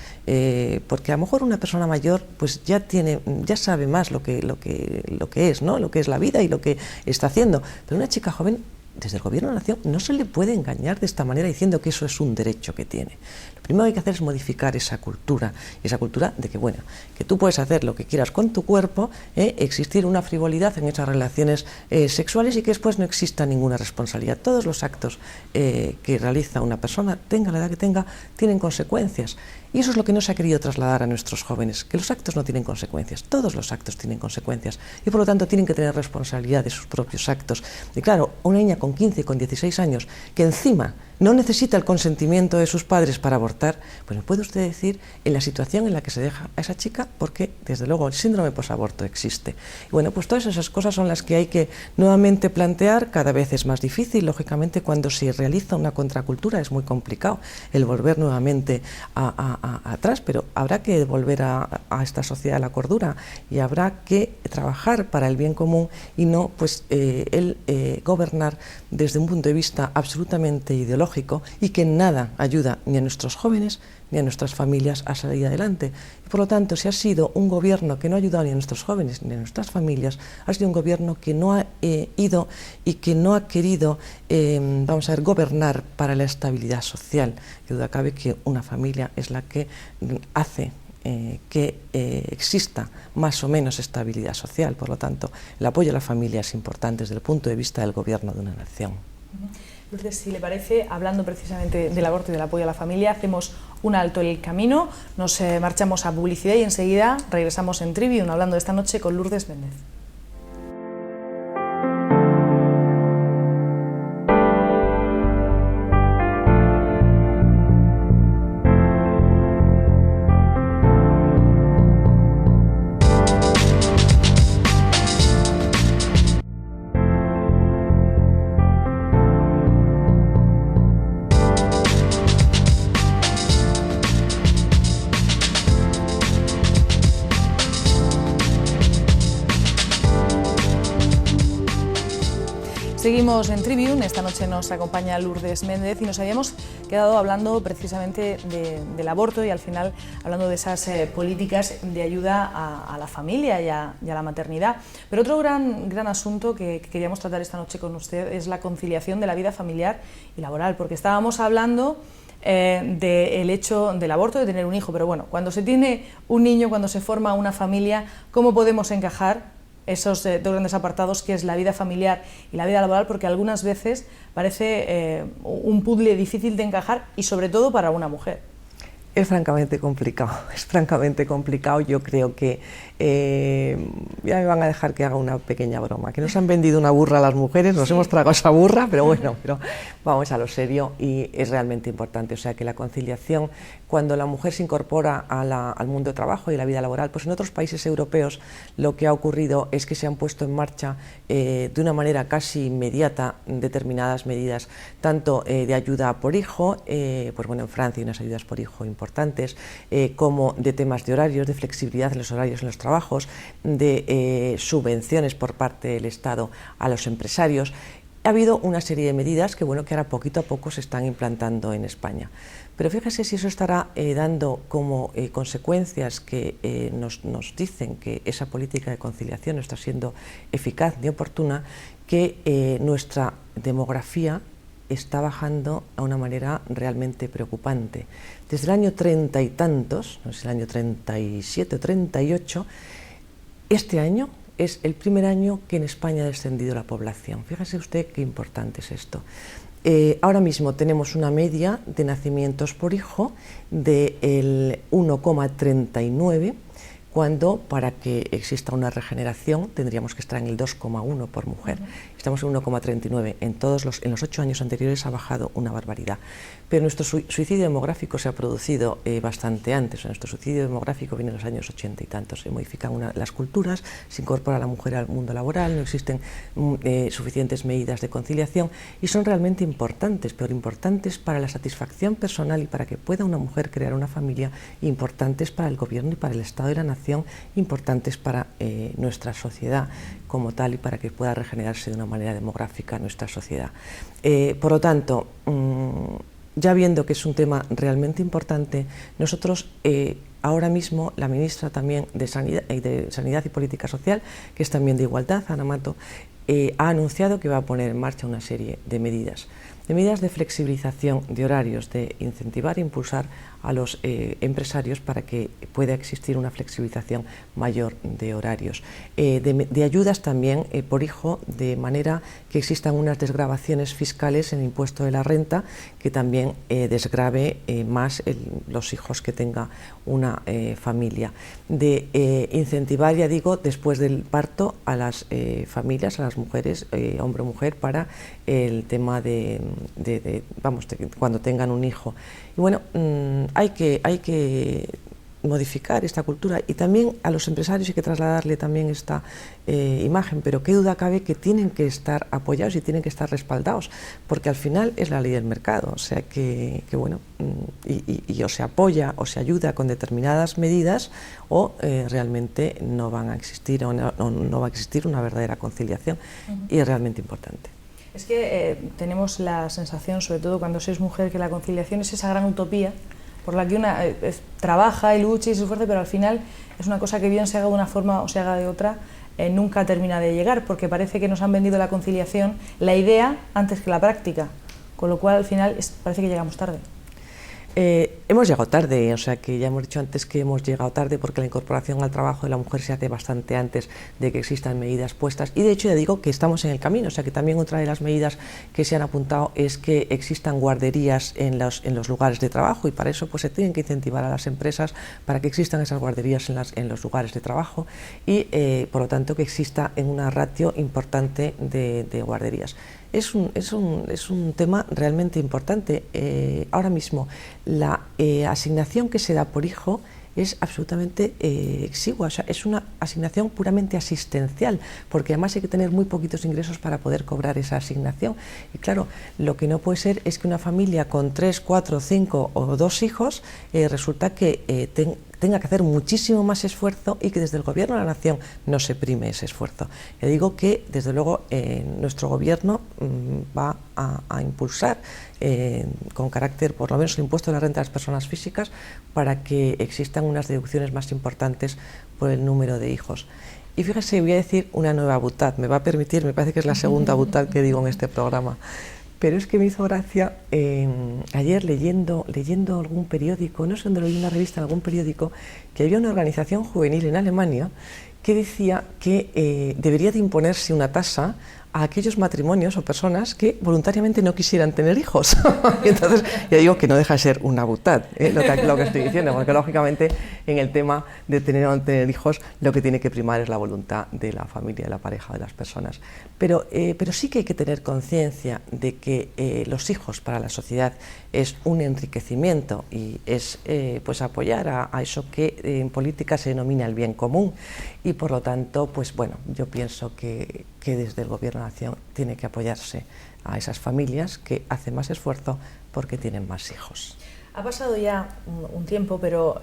porque a lo mejor una persona mayor pues ya sabe más lo que es, ¿no? Lo que es la vida y lo que está haciendo. Pero una chica joven desde el Gobierno de la Nación no se le puede engañar de esta manera diciendo que eso es un derecho que tiene. Lo primero que hay que hacer es modificar esa cultura de que, bueno, que tú puedes hacer lo que quieras con tu cuerpo, existir una frivolidad en esas relaciones sexuales y que después no exista ninguna responsabilidad. Todos los actos que realiza una persona, tenga la edad que tenga, tienen consecuencias. Y eso es lo que no se ha querido trasladar a nuestros jóvenes, que los actos no tienen consecuencias, todos los actos tienen consecuencias y por lo tanto tienen que tener responsabilidad de sus propios actos. Y claro, una niña con 15, con 16 años, que encima no necesita el consentimiento de sus padres para abortar, pues me puede usted decir en la situación en la que se deja a esa chica, porque desde luego el síndrome posaborto existe. Y bueno, pues todas esas cosas son las que hay que nuevamente plantear. Cada vez es más difícil, lógicamente cuando se realiza una contracultura es muy complicado el volver nuevamente atrás, pero habrá que volver a esta sociedad a la cordura y habrá que trabajar para el bien común y no pues gobernar desde un punto de vista absolutamente ideológico y que en nada ayuda ni a nuestros jóvenes ni a nuestras familias a salir adelante. Y por lo tanto, si ha sido un gobierno que no ha ayudado ni a nuestros jóvenes ni a nuestras familias, ha sido un gobierno que no ha ido y que no ha querido, gobernar para la estabilidad social. Que duda cabe que una familia es la que hace que exista más o menos estabilidad social. Por lo tanto, el apoyo a la familia es importante desde el punto de vista del gobierno de una nación. Lourdes, si le parece, hablando precisamente del aborto y del apoyo a la familia, hacemos un alto en el camino, nos marchamos a publicidad y enseguida regresamos en Trivium hablando esta noche con Lourdes Méndez. Seguimos en Trivium, esta noche nos acompaña Lourdes Méndez y nos habíamos quedado hablando precisamente del aborto y al final hablando de esas políticas de ayuda a la familia y a la maternidad. Pero otro gran asunto que queríamos tratar esta noche con usted es la conciliación de la vida familiar y laboral, porque estábamos hablando del hecho del aborto, de tener un hijo, pero bueno, cuando se tiene un niño, cuando se forma una familia, ¿cómo podemos encajar esos dos grandes apartados que es la vida familiar y la vida laboral? Porque algunas veces parece un puzzle difícil de encajar y sobre todo para una mujer. Es francamente complicado, yo creo que ya me van a dejar que haga una pequeña broma, que nos han vendido una burra a las mujeres, nos hemos tragado esa burra, pero bueno, pero vamos a lo serio y es realmente importante, o sea que la conciliación, cuando la mujer se incorpora al mundo de trabajo y la vida laboral, pues en otros países europeos lo que ha ocurrido es que se han puesto en marcha de una manera casi inmediata determinadas medidas, tanto de ayuda por hijo, pues bueno, en Francia hay unas ayudas por hijo importantes, como de temas de horarios, de flexibilidad en los horarios en los trabajos, de subvenciones por parte del Estado a los empresarios. Ha habido una serie de medidas que, bueno, que ahora poquito a poco se están implantando en España. Pero fíjese si eso estará dando como consecuencias que nos dicen que esa política de conciliación no está siendo eficaz ni oportuna, que nuestra demografía está bajando a una manera realmente preocupante. Desde el año 30 y tantos, no sé, el año 37 o 38, este año es el primer año que en España ha descendido la población. Fíjese usted qué importante es esto. Ahora mismo tenemos una media de nacimientos por hijo del 1,39, cuando para que exista una regeneración tendríamos que estar en el 2,1 por mujer. Estamos en 1,39. En los 8 años anteriores ha bajado una barbaridad. Pero nuestro suicidio demográfico se ha producido bastante antes. Nuestro suicidio demográfico viene en los años 80 y tantos. Se modifican las culturas, se incorpora a la mujer al mundo laboral, no existen suficientes medidas de conciliación y son realmente importantes, pero importantes para la satisfacción personal y para que pueda una mujer crear una familia, importantes para el gobierno y para el Estado y la nación, importantes para nuestra sociedad como tal y para que pueda regenerarse de una manera demográfica nuestra sociedad. Por lo tanto, ya viendo que es un tema realmente importante, nosotros ahora mismo, la ministra también de Sanidad y Política Social, que es también de Igualdad, Ana Mato, ha anunciado que va a poner en marcha una serie de medidas de flexibilización de horarios, de incentivar e impulsar a los empresarios para que pueda existir una flexibilización mayor de horarios, de ayudas también por hijo, de manera que existan unas desgravaciones fiscales en el impuesto de la renta que también desgrave más los hijos que tenga una familia, de incentivar, ya digo, después del parto a las familias, a las mujeres, hombre o mujer, para el tema de cuando tengan un hijo. Y bueno, hay que modificar esta cultura, y también a los empresarios hay que trasladarle también esta imagen, pero qué duda cabe que tienen que estar apoyados y tienen que estar respaldados, porque al final es la ley del mercado, o sea que bueno, y o se apoya o se ayuda con determinadas medidas, o realmente no van a existir, o no va a existir una verdadera conciliación, y es realmente importante. Es que tenemos la sensación, sobre todo cuando se es mujer, que la conciliación es esa gran utopía por la que una trabaja y lucha y se esfuerza, pero al final es una cosa que bien se haga de una forma o se haga de otra, nunca termina de llegar, porque parece que nos han vendido la conciliación, la idea, antes que la práctica, con lo cual al final parece que llegamos tarde. Hemos llegado tarde, o sea que ya hemos dicho antes que hemos llegado tarde, porque la incorporación al trabajo de la mujer se hace bastante antes de que existan medidas puestas, y de hecho ya digo que estamos en el camino, o sea que también otra de las medidas que se han apuntado es que existan guarderías en los lugares de trabajo, y para eso pues se tienen que incentivar a las empresas para que existan esas guarderías en los lugares de trabajo, y por lo tanto que exista en una ratio importante de guarderías. Es un tema realmente importante. Ahora mismo la asignación que se da por hijo es absolutamente exigua, o sea, es una asignación puramente asistencial, porque además hay que tener muy poquitos ingresos para poder cobrar esa asignación. Y claro, lo que no puede ser es que una familia con 3, 4, 5 o 2 hijos resulta que tenga que hacer muchísimo más esfuerzo, y que desde el Gobierno de la Nación no se prime ese esfuerzo. Yo digo que desde luego nuestro Gobierno va a impulsar con carácter, por lo menos, el impuesto de la renta de las personas físicas, para que existan unas deducciones más importantes por el número de hijos. Y fíjese, voy a decir una nueva butad, me va a permitir, me parece que es la segunda butad que digo en este programa, pero es que me hizo gracia ayer leyendo algún periódico, no sé dónde lo vi, en una revista, en algún periódico, que había una organización juvenil en Alemania que decía que debería de imponerse una tasa a aquellos matrimonios o personas que voluntariamente no quisieran tener hijos. Y entonces, ya digo que no deja de ser una butad, lo que estoy diciendo, porque lógicamente en el tema de tener o no tener hijos, lo que tiene que primar es la voluntad de la familia, de la pareja, de las personas. Pero sí que hay que tener conciencia de que los hijos para la sociedad es un enriquecimiento, y es pues apoyar a eso que en política se denomina el bien común, y por lo tanto, pues bueno, yo pienso que desde el Gobierno de la Nación tiene que apoyarse a esas familias que hacen más esfuerzo porque tienen más hijos. Ha pasado ya un tiempo, pero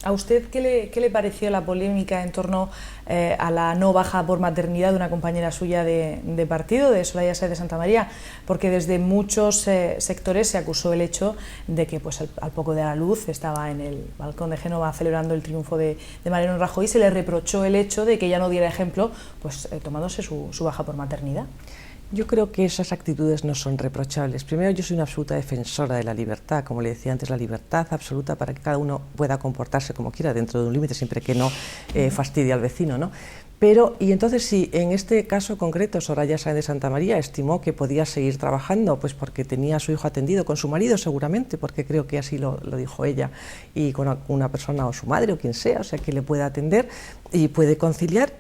¿a usted qué le pareció la polémica en torno a la no baja por maternidad de una compañera suya de partido, de Soraya Sáez de Santamaría? Porque desde muchos sectores se acusó el hecho de que pues, al poco de la luz estaba en el balcón de Génova celebrando el triunfo de Mariano Rajoy, y se le reprochó el hecho de que ella no diera ejemplo pues, tomándose su baja por maternidad. Yo creo que esas actitudes no son reprochables. Primero, yo soy una absoluta defensora de la libertad, como le decía antes, la libertad absoluta para que cada uno pueda comportarse como quiera dentro de un límite, siempre que no fastidie al vecino, ¿no? Pero, y entonces si en este caso concreto Soraya Sáez de Santamaría estimó que podía seguir trabajando, pues porque tenía a su hijo atendido con su marido seguramente, porque creo que así lo dijo ella, y con una persona o su madre o quien sea, o sea que le pueda atender y puede conciliar,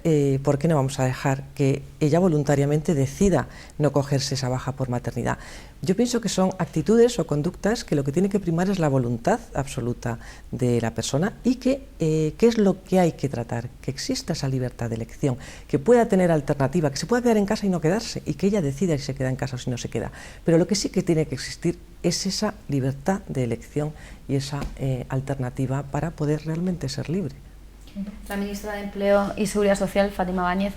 ¿por qué no vamos a dejar que ella voluntariamente decida no cogerse esa baja por maternidad? Yo pienso que son actitudes o conductas que lo que tiene que primar es la voluntad absoluta de la persona, y que ¿qué es lo que hay que tratar? Que exista esa libertad de elección, que pueda tener alternativa, que se pueda quedar en casa y no quedarse, y que ella decida si se queda en casa o si no se queda. Pero lo que sí que tiene que existir es esa libertad de elección y esa alternativa para poder realmente ser libre. La ministra de Empleo y Seguridad Social, Fátima Báñez,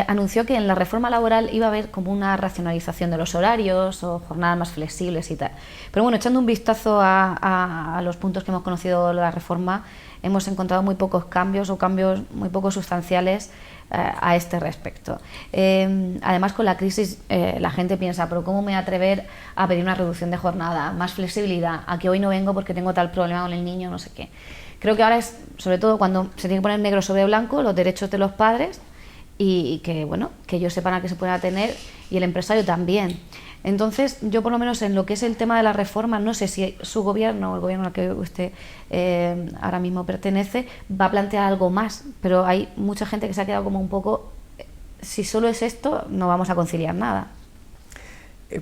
anunció que en la reforma laboral iba a haber como una racionalización de los horarios o jornadas más flexibles y tal. Pero bueno, echando un vistazo a los puntos que hemos conocido de la reforma, hemos encontrado muy pocos cambios o cambios muy poco sustanciales a este respecto. Además, con la crisis la gente piensa, pero ¿cómo me voy a atrever a pedir una reducción de jornada, más flexibilidad, a que hoy no vengo porque tengo tal problema con el niño, no sé qué? Creo que ahora es, sobre todo cuando se tiene que poner negro sobre blanco, los derechos de los padres y que, bueno, que ellos sepan a qué se pueden atener y el empresario también. Entonces, yo por lo menos en lo que es el tema de la reforma, no sé si su gobierno o el gobierno al que usted ahora mismo pertenece va a plantear algo más, pero hay mucha gente que se ha quedado como un poco, si solo es esto, no vamos a conciliar nada.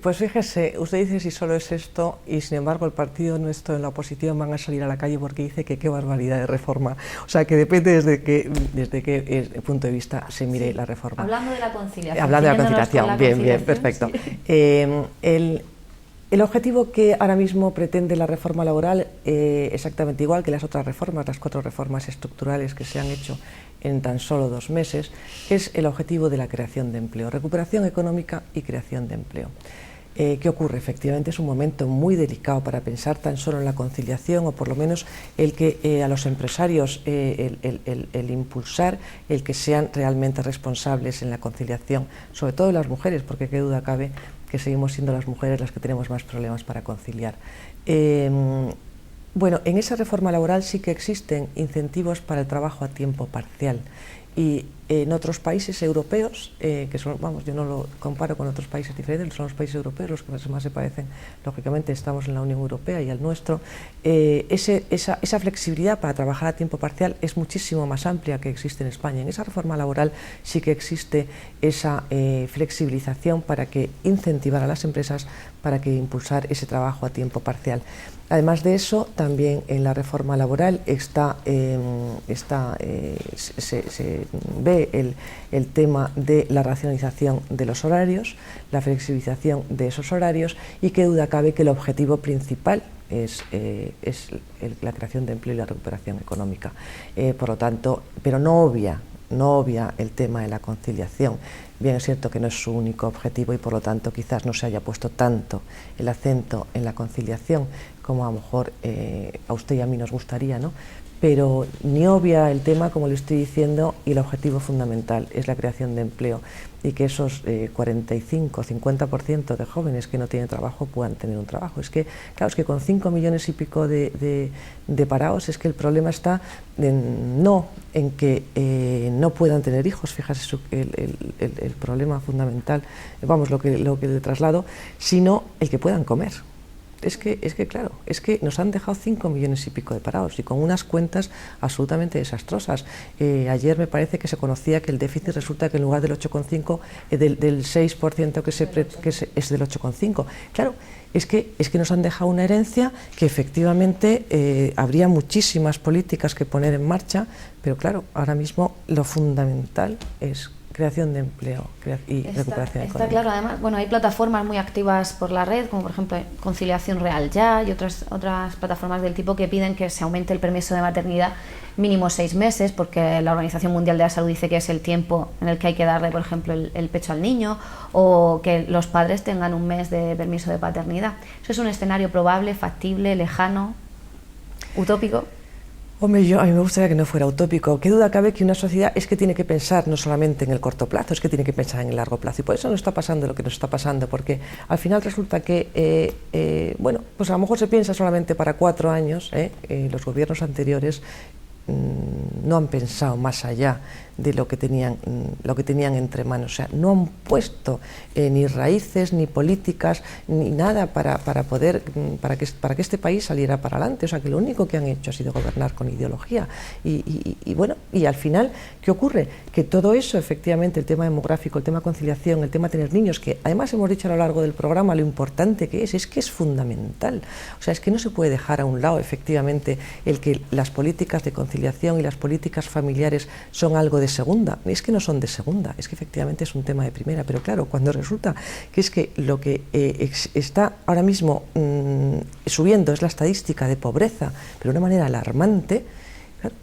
Pues fíjese, usted dice si solo es esto y sin embargo el partido nuestro en la oposición van a salir a la calle porque dice que qué barbaridad de reforma. O sea que depende desde qué punto de vista se mire la reforma. Hablando de la conciliación. Hablando de la conciliación, bien, perfecto. Sí. El objetivo que ahora mismo pretende la reforma laboral, exactamente igual que las otras reformas, las 4 reformas estructurales que se han hecho en tan solo 2 meses, es el objetivo de la creación de empleo, recuperación económica y creación de empleo. ¿Qué ocurre? Efectivamente es un momento muy delicado para pensar tan solo en la conciliación o por lo menos el que a los empresarios el impulsar el que sean realmente responsables en la conciliación, sobre todo las mujeres, porque qué duda cabe que seguimos siendo las mujeres las que tenemos más problemas para conciliar. Bueno, en esa reforma laboral sí que existen incentivos para el trabajo a tiempo parcial y en otros países europeos, que son, vamos, yo no lo comparo con otros países diferentes, son los países europeos los que más se parecen, lógicamente estamos en la Unión Europea y al nuestro, esa flexibilidad para trabajar a tiempo parcial es muchísimo más amplia que existe en España. En esa reforma laboral sí que existe esa flexibilización para que incentivar a las empresas para que impulsar ese trabajo a tiempo parcial. Además de eso, también en la reforma laboral se ve el tema de la racionalización de los horarios, la flexibilización de esos horarios y qué duda cabe que el objetivo principal es la creación de empleo y la recuperación económica. Por lo tanto, pero no obvia el tema de la conciliación. Bien, es cierto que no es su único objetivo y por lo tanto quizás no se haya puesto tanto el acento en la conciliación como a lo mejor a usted y a mí nos gustaría, ¿no? Pero ni obvia el tema, como le estoy diciendo, y el objetivo fundamental es la creación de empleo y que esos 45-50% de jóvenes que no tienen trabajo puedan tener un trabajo. Es que, claro, es que con 5 millones y pico de parados es que el problema está no en que no puedan tener hijos, fíjese el problema fundamental, vamos, lo que le traslado, sino el que puedan comer. Es que claro, es que nos han dejado 5 millones y pico de parados y con unas cuentas absolutamente desastrosas. Ayer me parece que se conocía que el déficit resulta que en lugar del 8,5, del 6% que es del 8,5. Claro, es que nos han dejado una herencia que efectivamente habría muchísimas políticas que poner en marcha, pero claro, ahora mismo lo fundamental es creación de empleo y recuperación económica. Está claro, además, bueno, hay plataformas muy activas por la red, como por ejemplo Conciliación Real Ya y otras plataformas del tipo que piden que se aumente el permiso de maternidad mínimo 6 meses, porque la Organización Mundial de la Salud dice que es el tiempo en el que hay que darle, por ejemplo, el pecho al niño, o que los padres tengan 1 mes de permiso de paternidad. ¿Eso es un escenario probable, factible, lejano, utópico? Hombre, a mí me gustaría que no fuera utópico. Qué duda cabe que una sociedad es que tiene que pensar no solamente en el corto plazo, es que tiene que pensar en el largo plazo. Y por eso nos está pasando lo que nos está pasando, porque al final resulta que, bueno, pues a lo mejor se piensa solamente para 4 años, los gobiernos anteriores no han pensado más allá de lo que tenían entre manos, o sea, no han puesto ni raíces, ni políticas, ni nada para que este país saliera para adelante, o sea, que lo único que han hecho ha sido gobernar con ideología y bueno, y al final, ¿qué ocurre? Que todo eso, efectivamente, el tema demográfico, el tema conciliación, el tema de tener niños, que además hemos dicho a lo largo del programa lo importante que es que es fundamental, o sea, es que no se puede dejar a un lado, efectivamente, el que las políticas de conciliación y las políticas familiares son algo de segunda, es que no son de segunda, es que efectivamente es un tema de primera, pero claro, cuando resulta que es que lo que está ahora mismo subiendo es la estadística de pobreza, pero de una manera alarmante, claro,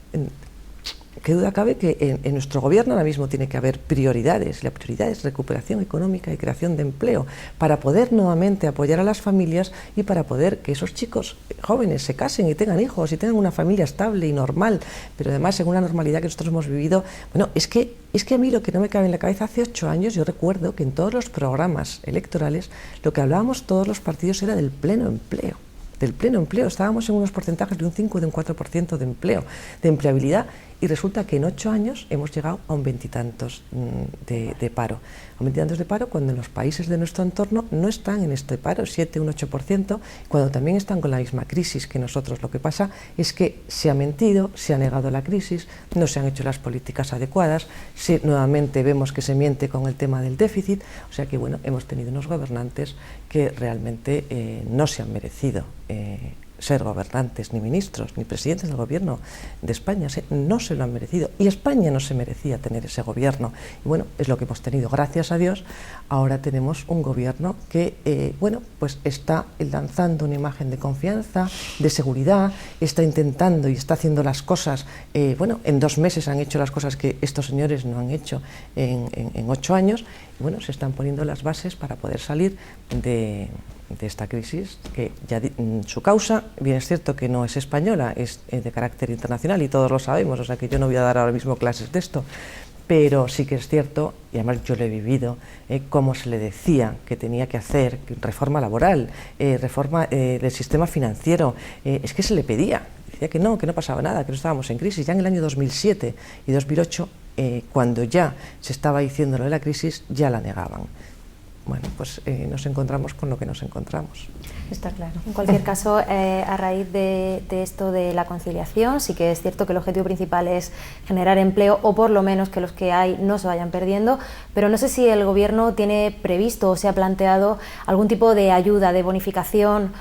qué duda cabe que en nuestro gobierno ahora mismo tiene que haber prioridades. La prioridad es recuperación económica y creación de empleo para poder nuevamente apoyar a las familias y para poder que esos chicos jóvenes se casen y tengan hijos y tengan una familia estable y normal, pero además en una normalidad que nosotros hemos vivido. Bueno, es que a mí lo que no me cabe en la cabeza, hace 8 años yo recuerdo que en todos los programas electorales lo que hablábamos todos los partidos era del pleno empleo. Del pleno empleo, estábamos en unos porcentajes de un 5 de un 4% de empleo, de empleabilidad, y resulta que en 8 años hemos llegado a un 20 y tantos de paro. A un 20 y tantos de paro cuando en los países de nuestro entorno no están en este paro, 7, un 8%, cuando también están con la misma crisis que nosotros. Lo que pasa es que se ha mentido, se ha negado la crisis, no se han hecho las políticas adecuadas, nuevamente vemos que se miente con el tema del déficit, o sea que bueno, hemos tenido unos gobernantes que realmente no se han merecido ser gobernantes, ni ministros, ni presidentes del gobierno de España, no se lo han merecido, y España no se merecía tener ese gobierno, y bueno, es lo que hemos tenido, gracias a Dios. Ahora tenemos un gobierno que, bueno, pues está lanzando una imagen de confianza, de seguridad, está intentando y está haciendo las cosas, bueno, en 2 meses han hecho las cosas que estos señores no han hecho en 8 años, y bueno, se están poniendo las bases para poder salir de esta crisis, que ya su causa, bien es cierto que no es española, es de carácter internacional y todos lo sabemos, o sea que yo no voy a dar ahora mismo clases de esto, pero sí que es cierto, y además yo lo he vivido, cómo se le decía que tenía que hacer reforma laboral, reforma del sistema financiero, es que se le pedía, decía que no pasaba nada, que no estábamos en crisis. Ya en el año 2007 y 2008, cuando ya se estaba diciendo lo de la crisis, ya la negaban. Bueno, pues nos encontramos con lo que nos encontramos. Está claro. En cualquier caso, a raíz de esto de la conciliación, sí que es cierto que el objetivo principal es generar empleo, o por lo menos que los que hay no se vayan perdiendo, pero no sé si el Gobierno tiene previsto o se ha planteado algún tipo de ayuda, de bonificación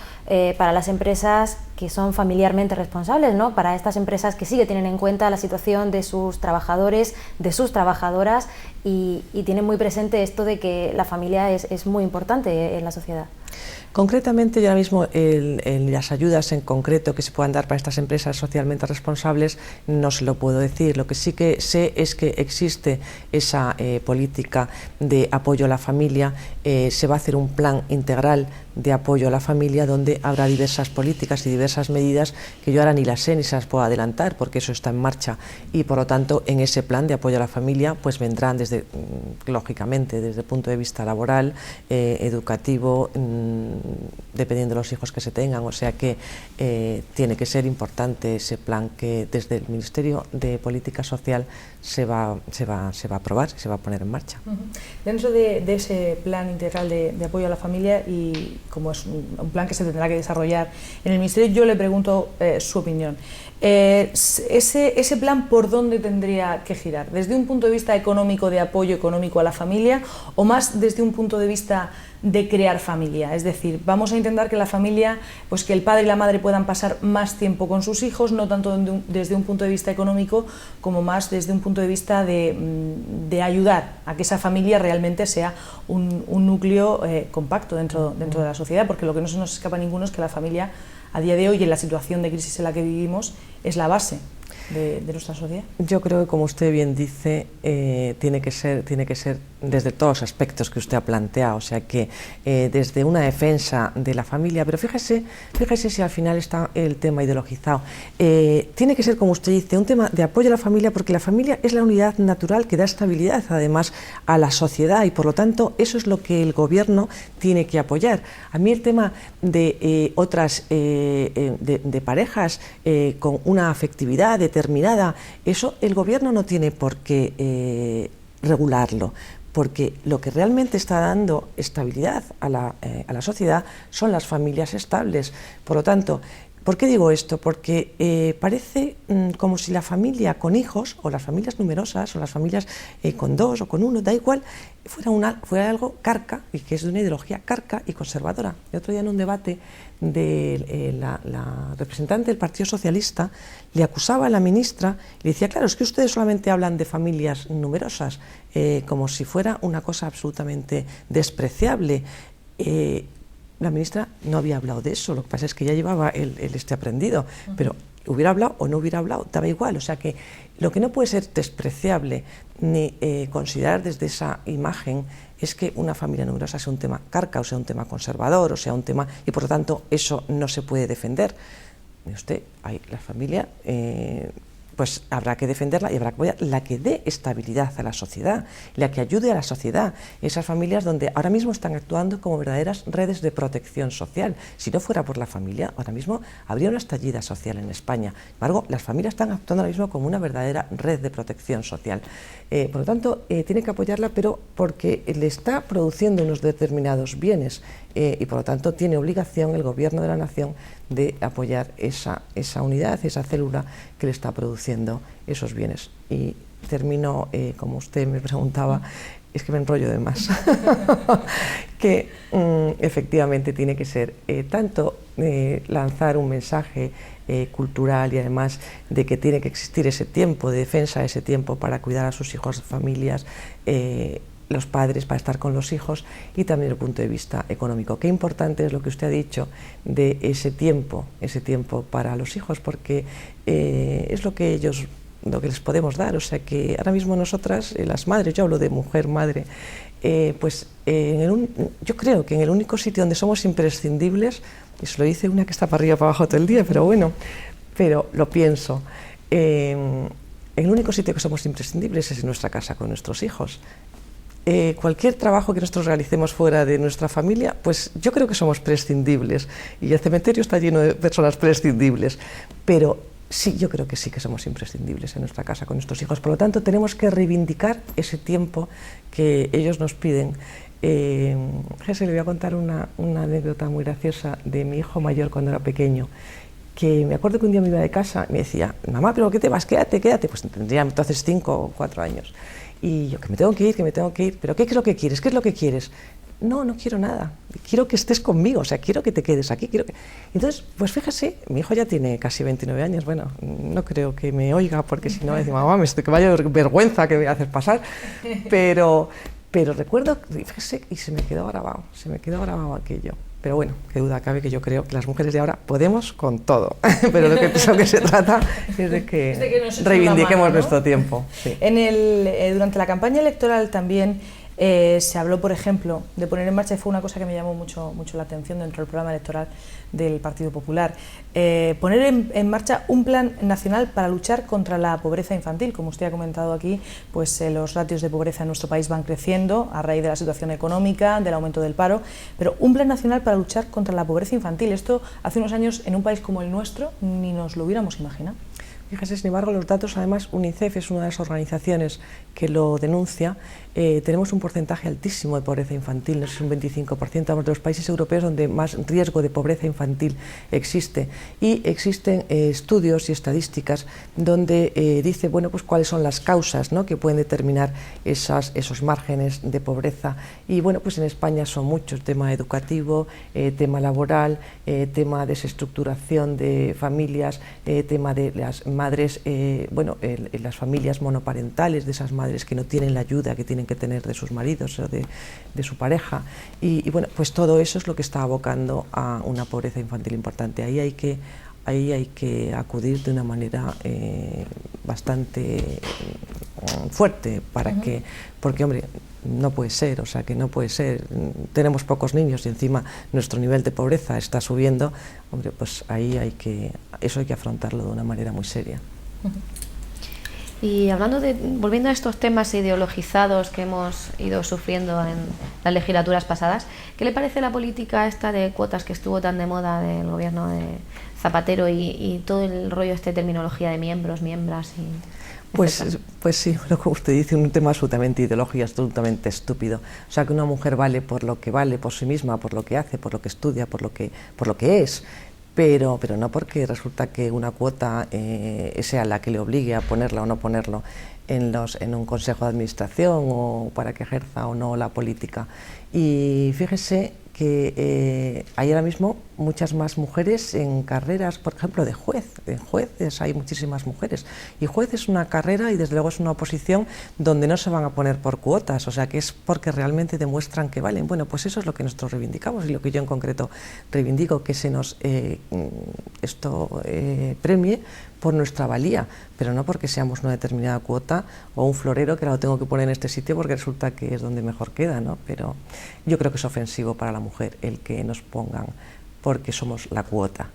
para las empresas que son familiarmente responsables, ¿no? Para estas empresas que sí que tienen en cuenta la situación de sus trabajadores, de sus trabajadoras, y tienen muy presente esto de que la familia es muy importante en la sociedad. Concretamente, yo ahora mismo las ayudas en concreto que se puedan dar para estas empresas socialmente responsables no se lo puedo decir. Lo que sí que sé es que existe esa política de apoyo a la familia. Se va a hacer un plan integral de apoyo a la familia donde habrá diversas políticas y diversas medidas que yo ahora ni las sé ni se las puedo adelantar porque eso está en marcha, y por lo tanto en ese plan de apoyo a la familia pues vendrán lógicamente desde el punto de vista laboral, educativo, dependiendo de los hijos que se tengan, o sea que tiene que ser importante ese plan que desde el Ministerio de Política Social se va a aprobar, se va a poner en marcha. Dentro de ese plan integral de apoyo a la familia, y como es un plan que se tendrá que desarrollar en el Ministerio, yo le pregunto su opinión. Ese plan, ¿por dónde tendría que girar? ¿Desde un punto de vista económico, de apoyo económico a la familia, o más desde un punto de vista de crear familia? Es decir, vamos a intentar que la familia, pues que el padre y la madre puedan pasar más tiempo con sus hijos, no tanto desde un punto de vista económico, como más desde un punto de vista de ayudar a que esa familia realmente sea un núcleo compacto dentro de la sociedad, porque lo que no se nos escapa a ninguno es que la familia, a día de hoy, en la situación de crisis en la que vivimos, es la base de nuestra sociedad. Yo creo que, como usted bien dice, tiene que ser desde todos los aspectos que usted ha planteado, o sea que desde una defensa de la familia, pero fíjese si al final está el tema ideologizado, tiene que ser, como usted dice, un tema de apoyo a la familia, porque la familia es la unidad natural que da estabilidad además a la sociedad, y por lo tanto eso es lo que el Gobierno tiene que apoyar. A mí el tema de otras de parejas con una afectividad determinada, eso el Gobierno no tiene por qué regularlo, porque lo que realmente está dando estabilidad a la sociedad son las familias estables. Por lo tanto, ¿por qué digo esto? Porque parece como si la familia con hijos, o las familias numerosas, o las familias con 2 o con 1, da igual, fuera algo carca, y que es de una ideología carca y conservadora. El otro día en un debate de la representante del Partido Socialista le acusaba a la ministra y le decía, claro, es que ustedes solamente hablan de familias numerosas, como si fuera una cosa absolutamente despreciable. La ministra no había hablado de eso, lo que pasa es que ya llevaba el aprendido, pero hubiera hablado o no hubiera hablado, daba igual. O sea que lo que no puede ser despreciable ni considerar desde esa imagen es que una familia numerosa sea un tema carca, o sea un tema conservador, o sea un tema, y por lo tanto eso no se puede defender. Y usted, la familia, pues habrá que defenderla y habrá que apoyar la que dé estabilidad a la sociedad, la que ayude a la sociedad. Esas familias donde ahora mismo están actuando como verdaderas redes de protección social. Si no fuera por la familia, ahora mismo habría una estallida social en España. Sin embargo, las familias están actuando ahora mismo como una verdadera red de protección social. Por lo tanto, tiene que apoyarla, pero porque le está produciendo unos determinados bienes y por lo tanto tiene obligación el Gobierno de la Nación de apoyar esa unidad, esa célula que le está produciendo esos bienes. Y termino, como usted me preguntaba, es que me enrollo de más, que efectivamente tiene que ser tanto lanzar un mensaje cultural y además de que tiene que existir ese tiempo de defensa, ese tiempo para cuidar a sus hijos, familias, los padres para estar con los hijos, y también desde el punto de vista económico. Qué importante es lo que usted ha dicho de ese tiempo para los hijos, porque es lo que les podemos dar. O sea que ahora mismo nosotras, las madres, yo hablo de mujer, madre, yo creo que en el único sitio donde somos imprescindibles, y se lo dice una que está para arriba y para abajo todo el día, pero bueno, pero lo pienso, en el único sitio que somos imprescindibles es en nuestra casa con nuestros hijos. Cualquier trabajo que nosotros realicemos fuera de nuestra familia, pues yo creo que somos prescindibles, y el cementerio está lleno de personas prescindibles, pero sí, yo creo que sí que somos imprescindibles en nuestra casa con nuestros hijos. Por lo tanto, tenemos que reivindicar ese tiempo que ellos nos piden. Le voy a contar una anécdota muy graciosa de mi hijo mayor cuando era pequeño, que me acuerdo que un día me iba de casa y me decía: mamá, ¿pero qué te vas? Quédate. Pues tendría entonces 5 o 4 años. Y yo, que me tengo que ir, ¿pero qué es lo que quieres? ¿Qué es lo que quieres? No quiero nada, quiero que estés conmigo, o sea, quiero que te quedes aquí. Entonces, pues fíjese, mi hijo ya tiene casi 29 años, bueno, no creo que me oiga, porque si no, me dice: mamá, que vaya vergüenza que me haces pasar, pero recuerdo, fíjese, y se me quedó grabado aquello. Pero bueno, qué duda cabe que yo creo que las mujeres de ahora podemos con todo, pero lo que se trata es de que reivindiquemos nuestro tiempo. Sí. Durante la campaña electoral también se habló, por ejemplo, de poner en marcha, y fue una cosa que me llamó mucho la atención dentro del programa electoral del Partido Popular, poner en marcha un plan nacional para luchar contra la pobreza infantil. Como usted ha comentado aquí, pues los ratios de pobreza en nuestro país van creciendo a raíz de la situación económica, del aumento del paro, pero un plan nacional para luchar contra la pobreza infantil, esto hace unos años en un país como el nuestro ni nos lo hubiéramos imaginado. Fíjese, sin embargo, los datos, además, UNICEF es una de las organizaciones que lo denuncia. Tenemos un porcentaje altísimo de pobreza infantil, no sé si un 25%, de los países europeos donde más riesgo de pobreza infantil existe. Y existen estudios y estadísticas donde dice, bueno, pues cuáles son las causas, ¿no?, que pueden determinar esos márgenes de pobreza. Y bueno, pues en España son muchos: tema educativo, tema laboral, tema desestructuración de familias, tema de las madres, las familias monoparentales, de esas madres que no tienen la ayuda que tienen que tener de sus maridos o de su pareja, y bueno, pues todo eso es lo que está abocando a una pobreza infantil importante. Ahí hay que acudir de una manera bastante fuerte porque hombre, no puede ser, tenemos pocos niños y encima nuestro nivel de pobreza está subiendo, hombre, pues eso hay que afrontarlo de una manera muy seria. Y volviendo a estos temas ideologizados que hemos ido sufriendo en las legislaturas pasadas, ¿qué le parece la política esta de cuotas que estuvo tan de moda del gobierno de Zapatero y todo el rollo terminología de miembros, miembras y... Pues sí, lo que usted dice, un tema absolutamente ideológico, absolutamente estúpido. O sea, que una mujer vale por sí misma, por lo que hace, por lo que estudia, por lo que es, pero no porque resulta que una cuota sea la que le obligue a ponerla o no ponerlo en un consejo de administración o para que ejerza o no la política. Y fíjese que hay ahora mismo muchas más mujeres en carreras, por ejemplo, de juez. En jueces hay muchísimas mujeres. Y juez es una carrera y desde luego es una oposición donde no se van a poner por cuotas, o sea que es porque realmente demuestran que valen. Bueno, pues eso es lo que nosotros reivindicamos y lo que yo en concreto reivindico, que se nos premie por nuestra valía, pero no porque seamos una determinada cuota o un florero que lo tengo que poner en este sitio porque resulta que es donde mejor queda, ¿no? Pero yo creo que es ofensivo para la mujer el que nos pongan porque somos la cuota.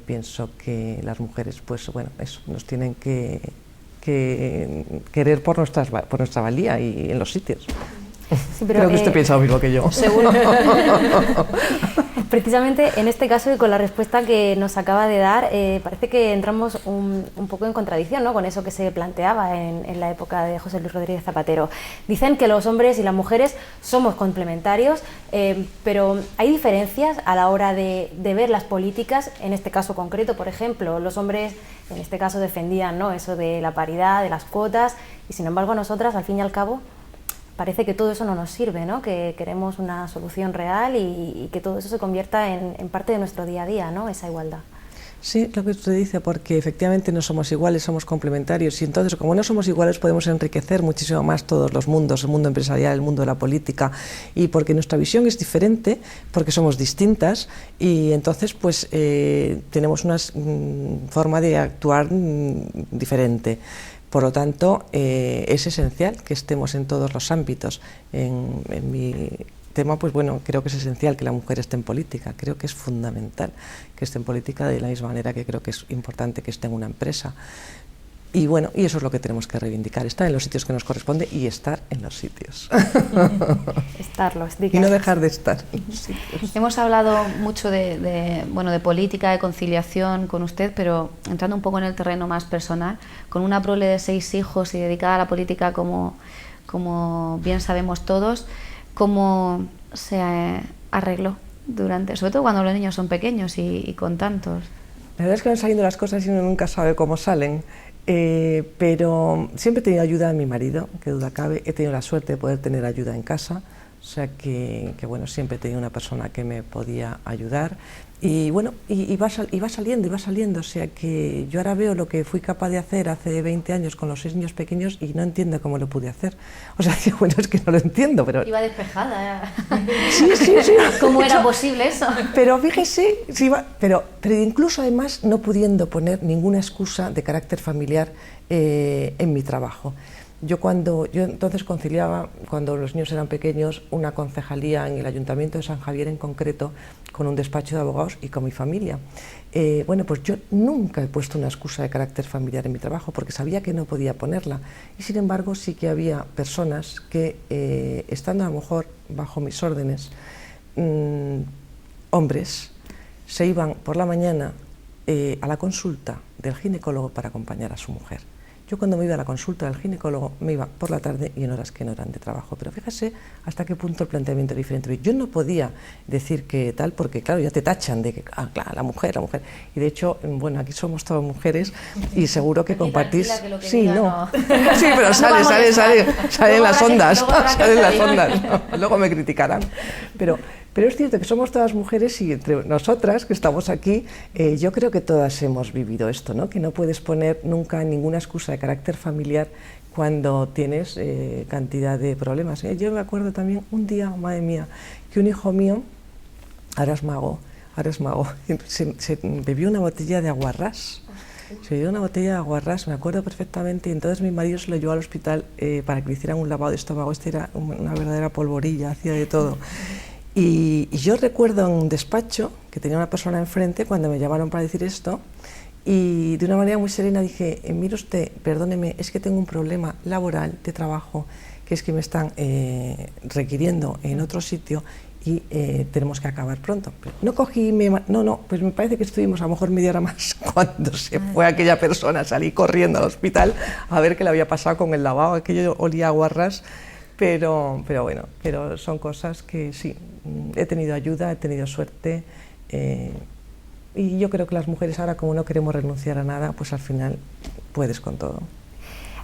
Pienso que las mujeres, pues bueno, eso, nos tienen que querer por nuestra valía y en los sitios. Sí, pero, creo que usted piensa lo mismo que yo. Seguro. Precisamente en este caso y con la respuesta que nos acaba de dar, parece que entramos un poco en contradicción, ¿no?, con eso que se planteaba en la época de José Luis Rodríguez Zapatero. Dicen que los hombres y las mujeres somos complementarios, pero hay diferencias a la hora de ver las políticas. En este caso concreto, por ejemplo, los hombres en este caso defendían, ¿no?, eso de la paridad, de las cuotas, y sin embargo nosotras, al fin y al cabo, parece que todo eso no nos sirve, ¿no?, que queremos una solución real y que todo eso se convierta en parte de nuestro día a día, ¿no?, esa igualdad. Sí, lo que usted dice, porque efectivamente no somos iguales, somos complementarios, y entonces como no somos iguales podemos enriquecer muchísimo más todos los mundos, el mundo empresarial, el mundo de la política, y porque nuestra visión es diferente, porque somos distintas, y entonces pues tenemos una forma de actuar diferente. Por lo tanto, es esencial que estemos en todos los ámbitos. En mi tema, pues bueno, creo que es esencial que la mujer esté en política, creo que es fundamental que esté en política de la misma manera que creo que es importante que esté en una empresa. Y bueno, y eso es lo que tenemos que reivindicar, estar en los sitios que nos corresponde y estar en los sitios. Estarlos, y no dejar de estar en los sitios. Hemos hablado mucho de política, de conciliación con usted, pero entrando un poco en el terreno más personal, con una prole de 6 hijos y dedicada a la política como bien sabemos todos, ¿cómo se arregló sobre todo cuando los niños son pequeños y con tantos? La verdad es que van saliendo las cosas y uno nunca sabe cómo salen. Pero siempre he tenido ayuda de mi marido, que duda cabe. He tenido la suerte de poder tener ayuda en casa, o sea que bueno, siempre he tenido una persona que me podía ayudar. Y bueno, y va saliendo, o sea que yo ahora veo lo que fui capaz de hacer hace 20 años con los 6 niños pequeños y no entiendo cómo lo pude hacer. O sea, bueno, es que no lo entiendo, pero... Iba despejada. Sí. ¿Cómo era posible eso? Pero fíjese, sí, pero incluso además no pudiendo poner ninguna excusa de carácter familiar en mi trabajo. Yo entonces conciliaba, cuando los niños eran pequeños, una concejalía en el Ayuntamiento de San Javier en concreto, con un despacho de abogados y con mi familia. Bueno, pues yo nunca he puesto una excusa de carácter familiar en mi trabajo porque sabía que no podía ponerla. Y sin embargo sí que había personas que, estando a lo mejor bajo mis órdenes, hombres, se iban por la mañana a la consulta del ginecólogo para acompañar a su mujer. Yo cuando me iba a la consulta del ginecólogo me iba por la tarde y en horas que no eran de trabajo, pero fíjese hasta qué punto el planteamiento era diferente. Yo no podía decir que tal, porque claro, ya te tachan de que, claro, la mujer. Y de hecho, bueno, aquí somos todas mujeres y seguro que compartís... Sí, no. Sí, pero salen las ondas, no, luego me criticarán. Pero es cierto que somos todas mujeres y entre nosotras que estamos aquí, yo creo que todas hemos vivido esto, ¿no? Que no puedes poner nunca ninguna excusa de carácter familiar cuando tienes cantidad de problemas. Yo me acuerdo también un día, madre mía, que un hijo mío, ahora es mago, se bebió una botella de aguarrás. Me acuerdo perfectamente, y entonces mi marido se lo llevó al hospital para que le hicieran un lavado de estómago. Este era una verdadera polvorilla, hacía de todo. Y yo recuerdo en un despacho que tenía una persona enfrente cuando me llamaron para decir esto, y de una manera muy serena dije, mire usted, perdóneme, es que tengo un problema laboral de trabajo, que es que me están requiriendo en otro sitio y tenemos que acabar pronto. No cogí, pues me parece que estuvimos a lo mejor media hora más cuando se fue aquella persona, salí corriendo al hospital a ver qué le había pasado con el lavado, aquello olía a guarras. Pero bueno, pero son cosas que sí, he tenido ayuda, he tenido suerte, y yo creo que las mujeres ahora, como no queremos renunciar a nada, pues al final puedes con todo.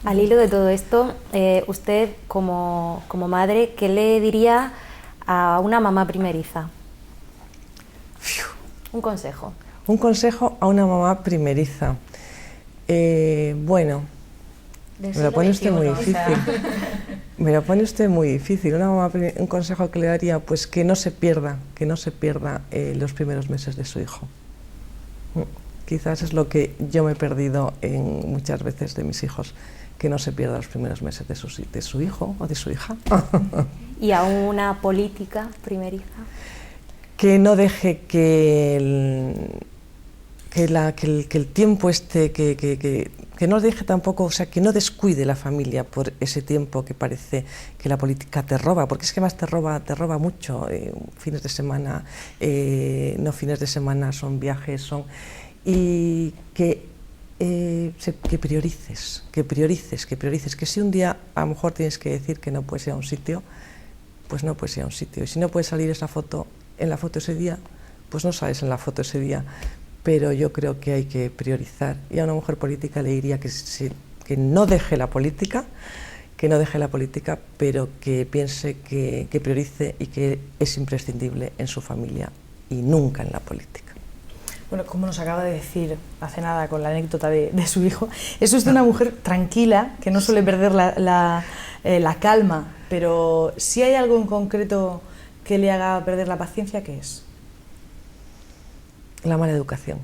Al hilo de todo esto, usted como madre, ¿qué le diría a una mamá primeriza? Un consejo. Un consejo a una mamá primeriza. Bueno, me lo pone usted muy difícil. Me lo pone usted muy difícil. Un consejo que le daría, pues que no se pierda los primeros meses de su hijo. Quizás es lo que yo me he perdido muchas veces de mis hijos, que no se pierda los primeros meses de su hijo o de su hija. ¿Y a una política primeriza? Que no deje que el tiempo que no deje tampoco, o sea, que no descuide la familia por ese tiempo que parece que la política te roba, porque es que más te roba mucho, fines de semana, no fines de semana, son viajes, y que priorices, que si un día a lo mejor tienes que decir que no puedes ir a un sitio, pues no puedes ir a un sitio, y si no puedes salir en la foto ese día, pues no sales en la foto ese día. Pero yo creo que hay que priorizar, y a una mujer política le diría que no deje la política, pero que piense que priorice y que es imprescindible en su familia y nunca en la política. Bueno, como nos acaba de decir hace nada con la anécdota de su hijo, es usted una mujer tranquila, que no suele perder la calma, pero si hay algo en concreto que le haga perder la paciencia, ¿qué es? La mala educación.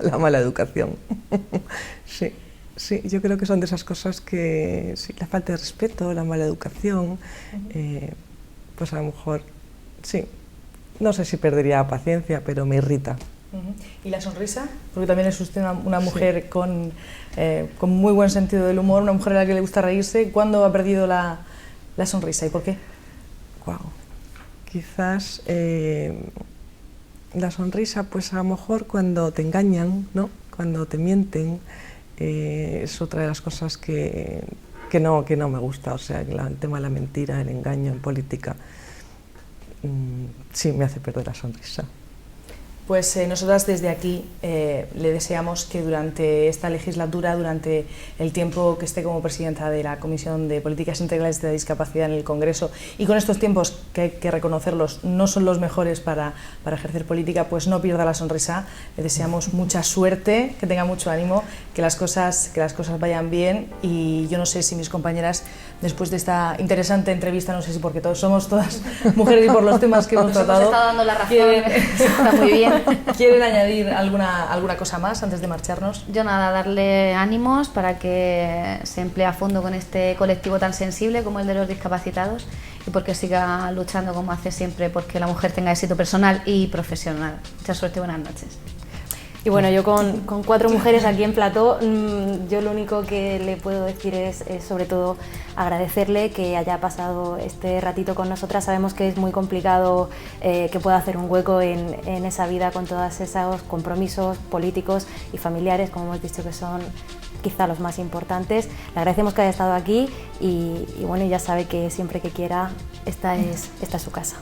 La mala educación. Sí, yo creo que son de esas cosas que, sí, la falta de respeto, la mala educación, pues a lo mejor, sí, no sé si perdería la paciencia, pero me irrita. ¿Y la sonrisa? Porque también es usted una mujer con muy buen sentido del humor, una mujer a la que le gusta reírse. ¿Cuándo ha perdido la sonrisa y por qué? Wow. Quizás la sonrisa, pues a lo mejor cuando te engañan, ¿no? Cuando te mienten, es otra de las cosas que no me gusta, o sea, el tema de la mentira, el engaño en política, sí me hace perder la sonrisa. Pues nosotras desde aquí le deseamos que durante esta legislatura, durante el tiempo que esté como presidenta de la Comisión de Políticas Integrales de la Discapacidad en el Congreso, y con estos tiempos que hay que reconocerlos no son los mejores para ejercer política, pues no pierda la sonrisa. Le deseamos mucha suerte, que tenga mucho ánimo, que las cosas vayan bien, y yo no sé si mis compañeras, después de esta interesante entrevista, no sé si porque somos todas mujeres y por los temas que hemos tratado, nos está dando la razón, está muy bien. ¿Quieren añadir alguna cosa más antes de marcharnos? Yo nada, darle ánimos para que se emplee a fondo con este colectivo tan sensible como el de los discapacitados, y porque siga luchando como hace siempre porque la mujer tenga éxito personal y profesional. Mucha suerte y buenas noches. Y bueno, yo con 4 mujeres aquí en plató, yo lo único que le puedo decir es sobre todo agradecerle que haya pasado este ratito con nosotras. Sabemos que es muy complicado que pueda hacer un hueco en esa vida con todos esos compromisos políticos y familiares, como hemos dicho, que son quizá los más importantes. Le agradecemos que haya estado aquí y bueno, ya sabe que siempre que quiera, esta es su casa.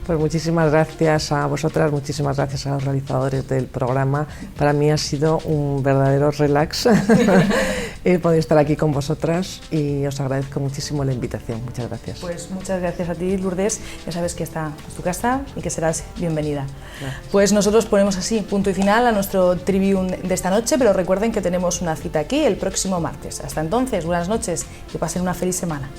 Pues muchísimas gracias a vosotras, muchísimas gracias a los realizadores del programa. Para mí ha sido un verdadero relax poder estar aquí con vosotras, y os agradezco muchísimo la invitación. Muchas gracias. Pues muchas gracias a ti, Lourdes. Ya sabes que esta es tu casa y que serás bienvenida. Gracias. Pues nosotros ponemos así punto y final a nuestro Tribune de esta noche, pero recuerden que tenemos una cita aquí el próximo martes. Hasta entonces, buenas noches y pasen una feliz semana.